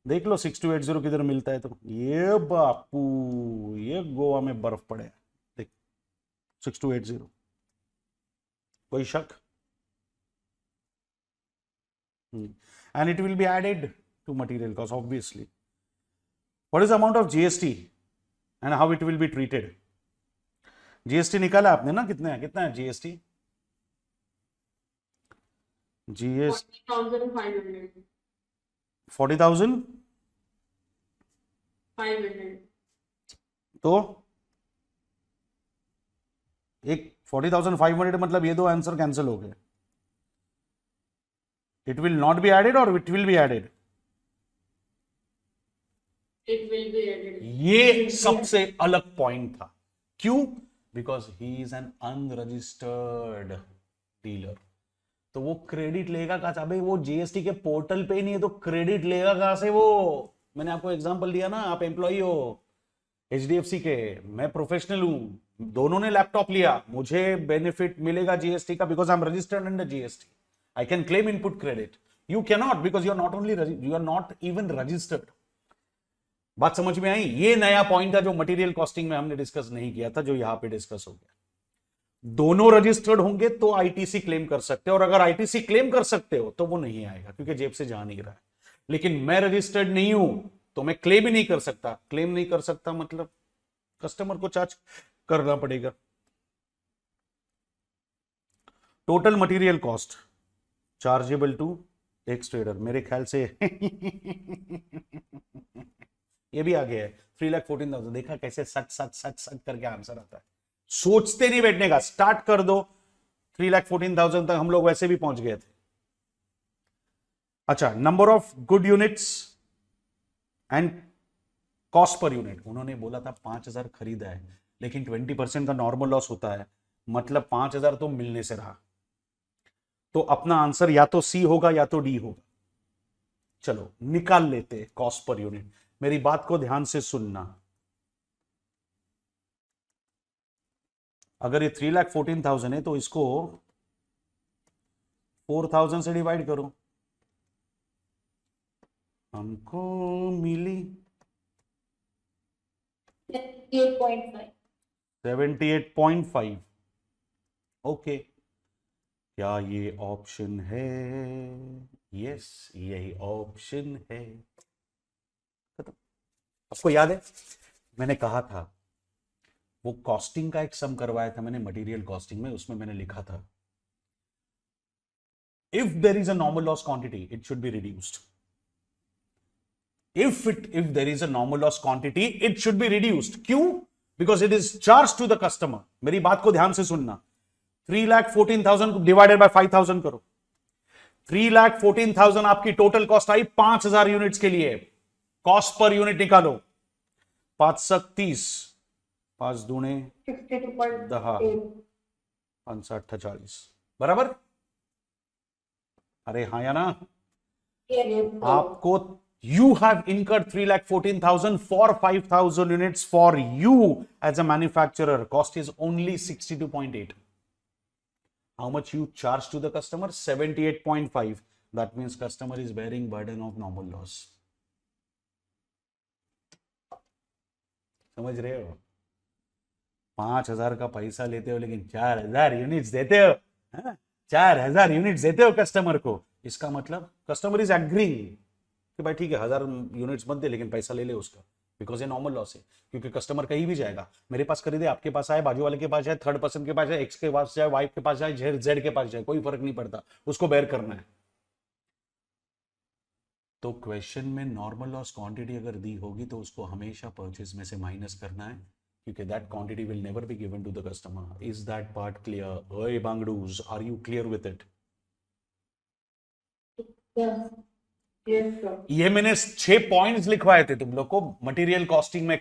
A: देख लो 6280 किधर मिलता है. तो ये बापू, ये गोवा में बर्फ पड़े. देख 6280. कोई शक? And it will be added to material cost, obviously. What is the amount of GST and how it will be treated? GST निकाला आपने ना? कितना है GST? GST
C: 40,500.
A: 40,000.
C: 500.
A: तो एक 40,500 मतलब ये दो आंसर कैंसिल हो गए. It will not be added और it will be added?
C: It will be added.
A: ये सबसे अलग पॉइंट था. क्यों? Because he is an unregistered dealer. तो वो क्रेडिट लेगा कहां से? अबे वो जीएसटी के पोर्टल पे नहीं है तो क्रेडिट लेगा कहां से? वो मैंने आपको एग्जांपल दिया ना. आप एम्प्लॉई हो एचडीएफसी के, मैं प्रोफेशनल हूं, दोनों ने लैपटॉप लिया, मुझे बेनिफिट मिलेगा जीएसटी का because I am registered under GST. I can claim input credit. You can not because you are not even registered. बात समझ में आई? ये नया पॉइंट था जो मटेरियल कॉस्टिंग में हमने डिस्कस नहीं किया था, जो यहां पे डिस्कस हो गया. दोनों रजिस्टर्ड होंगे तो आईटीसी क्लेम कर सकते हो, और अगर आईटीसी क्लेम कर सकते हो तो वो नहीं आएगा क्योंकि जेब से जा नहीं रहा है. लेकिन मैं रजिस्टर्ड नहीं हूं तो मैं क्लेम ही नहीं कर सकता. क्लेम नहीं कर सकता मतलब कस्टमर को चार्ज करना पड़ेगा. Total material cost chargeable to X trader, मेरे ख्याल से ये भी आ गया है 3,14,000. देखा कैसे सच सच सच सच करके आंसर आता है. सोचते नहीं बैठने का, स्टार्ट कर दो. 3,14,000 तक हम लोग वैसे भी पहुंच गए थे. अच्छा, number of good units and cost per unit. उन्होंने बोला था 5,000 खरीदा है, लेकिन 20% का नॉर्मल लॉस होता है, मतलब 5,000 तो मिलने से रहा. तो अपना आंसर या तो सी होगा या तो डी होगा. चलो निकाल लेते कॉस्ट पर यूनिट. मेरी बात को ध्यान से सुनना. अगर ये 3,14,000 है तो इसको 4,000 से डिवाइड करो. हमको मिली
B: 78.5.
A: 78.5. ओके, क्या ये ऑप्शन है? यस, यही ऑप्शन है. आपको याद है मैंने कहा था वो कॉस्टिंग का एक सम करवाया था मैंने मटेरियल कॉस्टिंग में. उसमें मैंने लिखा था if there is a normal loss quantity it should be reduced. if there is a normal loss quantity it should be reduced. क्यों? because it is charged to the customer. मेरी बात को ध्यान से सुनना. 3,14,000 डिवाइडेड बाय 5,000 करो. 3,14,000 आपकी total cost आई 5,000 units के लिए. कॉस्ट पर यूनिट निकालो. 5,30, 5 दूने
B: 62.8.
A: 5,48 बराबर. अरे हाँ या ना?
B: Yes.
A: आपको you have incurred 3,14,000 for 5,000 units. For you as a manufacturer, cost is only 62.8. how much you charge to the customer? 78.5. That means customer is bearing burden of normal loss. समझ रहे हो? 5,000 का पैसा लेते हो लेकिन 4,000 यूनिट्स देते हो, 4,000 यूनिट्स देते हो कस्टमर को. इसका मतलब कस्टमर इज एग्रीइंग कि भाई ठीक है 1,000 यूनिट्स मत दे लेकिन पैसा ले ले उसका, बिकॉज ये नॉर्मल लॉस है. क्योंकि कस्टमर कहीं भी जाएगा, मेरे पास खरीदे, आपके पास आए, बाजू वाले के पास जाए, थर्ड पर्सन के पास जाए, एक्स के पास जाए, वाइफ के पास जाए, जेड के पास जाए, कोई फर्क नहीं पड़ता, उसको बेयर करना है. तो क्वेश्चन में नॉर्मल लॉस क्वांटिटी अगर दी होगी तो उसको हमेशा परचेज में से माइनस करना है, क्योंकि that quantity will never be given to the customer. Is that part clear? ओए बांगडूज, are you clear with it?
B: Yes. Yes, sir.
A: ये मैंने 6 पॉइंट्स लिखवाए थे तुम लोग को मटेरियल कॉस्टिंग में,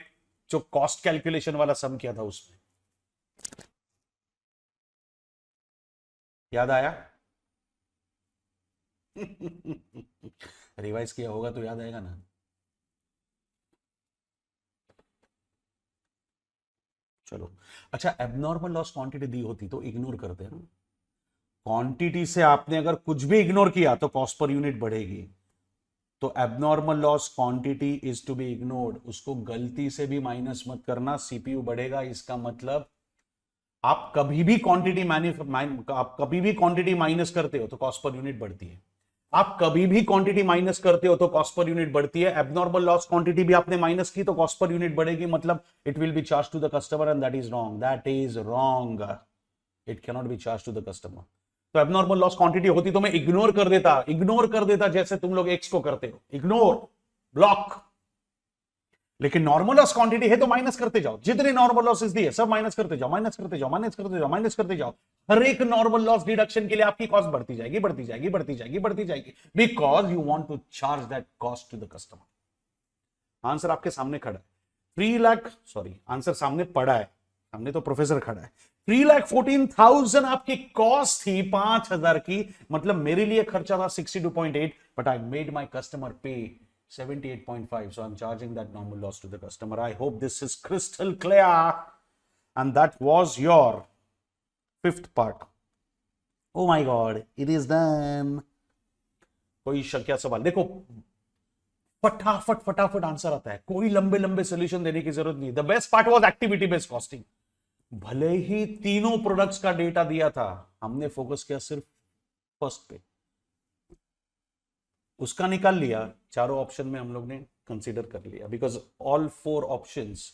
A: जो कॉस्ट कैलकुलेशन वाला सम किया था उसमें. याद आया? रिवाइज किया होगा तो याद आएगा ना. चलो अच्छा, एबनॉर्मल लॉस क्वांटिटी दी होती तो इग्नोर करते हैं ना. क्वांटिटी से आपने अगर कुछ भी इग्नोर किया तो कॉस्ट पर यूनिट बढ़ेगी. तो abnormal loss quantity is to be ignored. उसको गलती से भी माइनस मत करना, सीपीयू बढ़ेगा. इसका मतलब आप कभी भी क्वांटिटी माइनस करते हो तो कॉस्ट पर यूनिट बढ़ती है. आप कभी भी क्वांटिटी माइनस करते हो तो कॉस्ट पर यूनिट बढ़ती है. एबनॉर्मल लॉस क्वांटिटी भी आपने माइनस की तो कॉस्ट पर यूनिट बढ़ेगी. मतलब it will be charge to the customer and that is wrong. That is wrong. It can not be charge to the customer. तो abnormal loss quantity होती तो मैं इग्नोर कर देता जैसे तुम लोग एक्स को करते हो, इग्नोर, ब्लॉक. लेकिन नॉर्मल लॉस क्वांटिटी है तो माइनस करते जाओ. जितने नॉर्मल लॉसेस दिए सब माइनस करते जाओ, माइनस करते जाओ, माइनस करते जाओ, माइनस करते जाओ. हर एक नॉर्मल लॉस डिडक्शन के लिए आपकी कॉस्ट बढ़ती जाएगी, बढ़ती जाएगी, बढ़ती जाएगी, बढ़ती जाएगी, because you want to charge that cost to the customer. Answer आपके सामने खड़ा है. 3 लाख, सॉरी आंसर सामने पड़ा है, सामने तो प्रोफेसर खड़ा है. 3,14,000 आपकी कॉस्ट थी 5,000 की. मतलब मेरे लिए खर्चा था 62.8, but I made my customer पे 78.5. So I'm charging that normal loss to the customer. I hope this is crystal clear. And that was your 5th part. Oh my God, it is done. कोई शक या सवाल? देखो फटाफट answer आता है, कोई लंबे लंबे सोल्यूशन देने की जरूरत नहीं. The best part was activity based costing. भले ही तीनों प्रोडक्ट्स का डेटा दिया था, हमने फोकस किया सिर्फ फर्स्ट पे, उसका निकाल लिया. चारों ऑप्शन में हम लोग ने कंसीडर कर लिया, बिकॉज ऑल 4 ऑप्शंस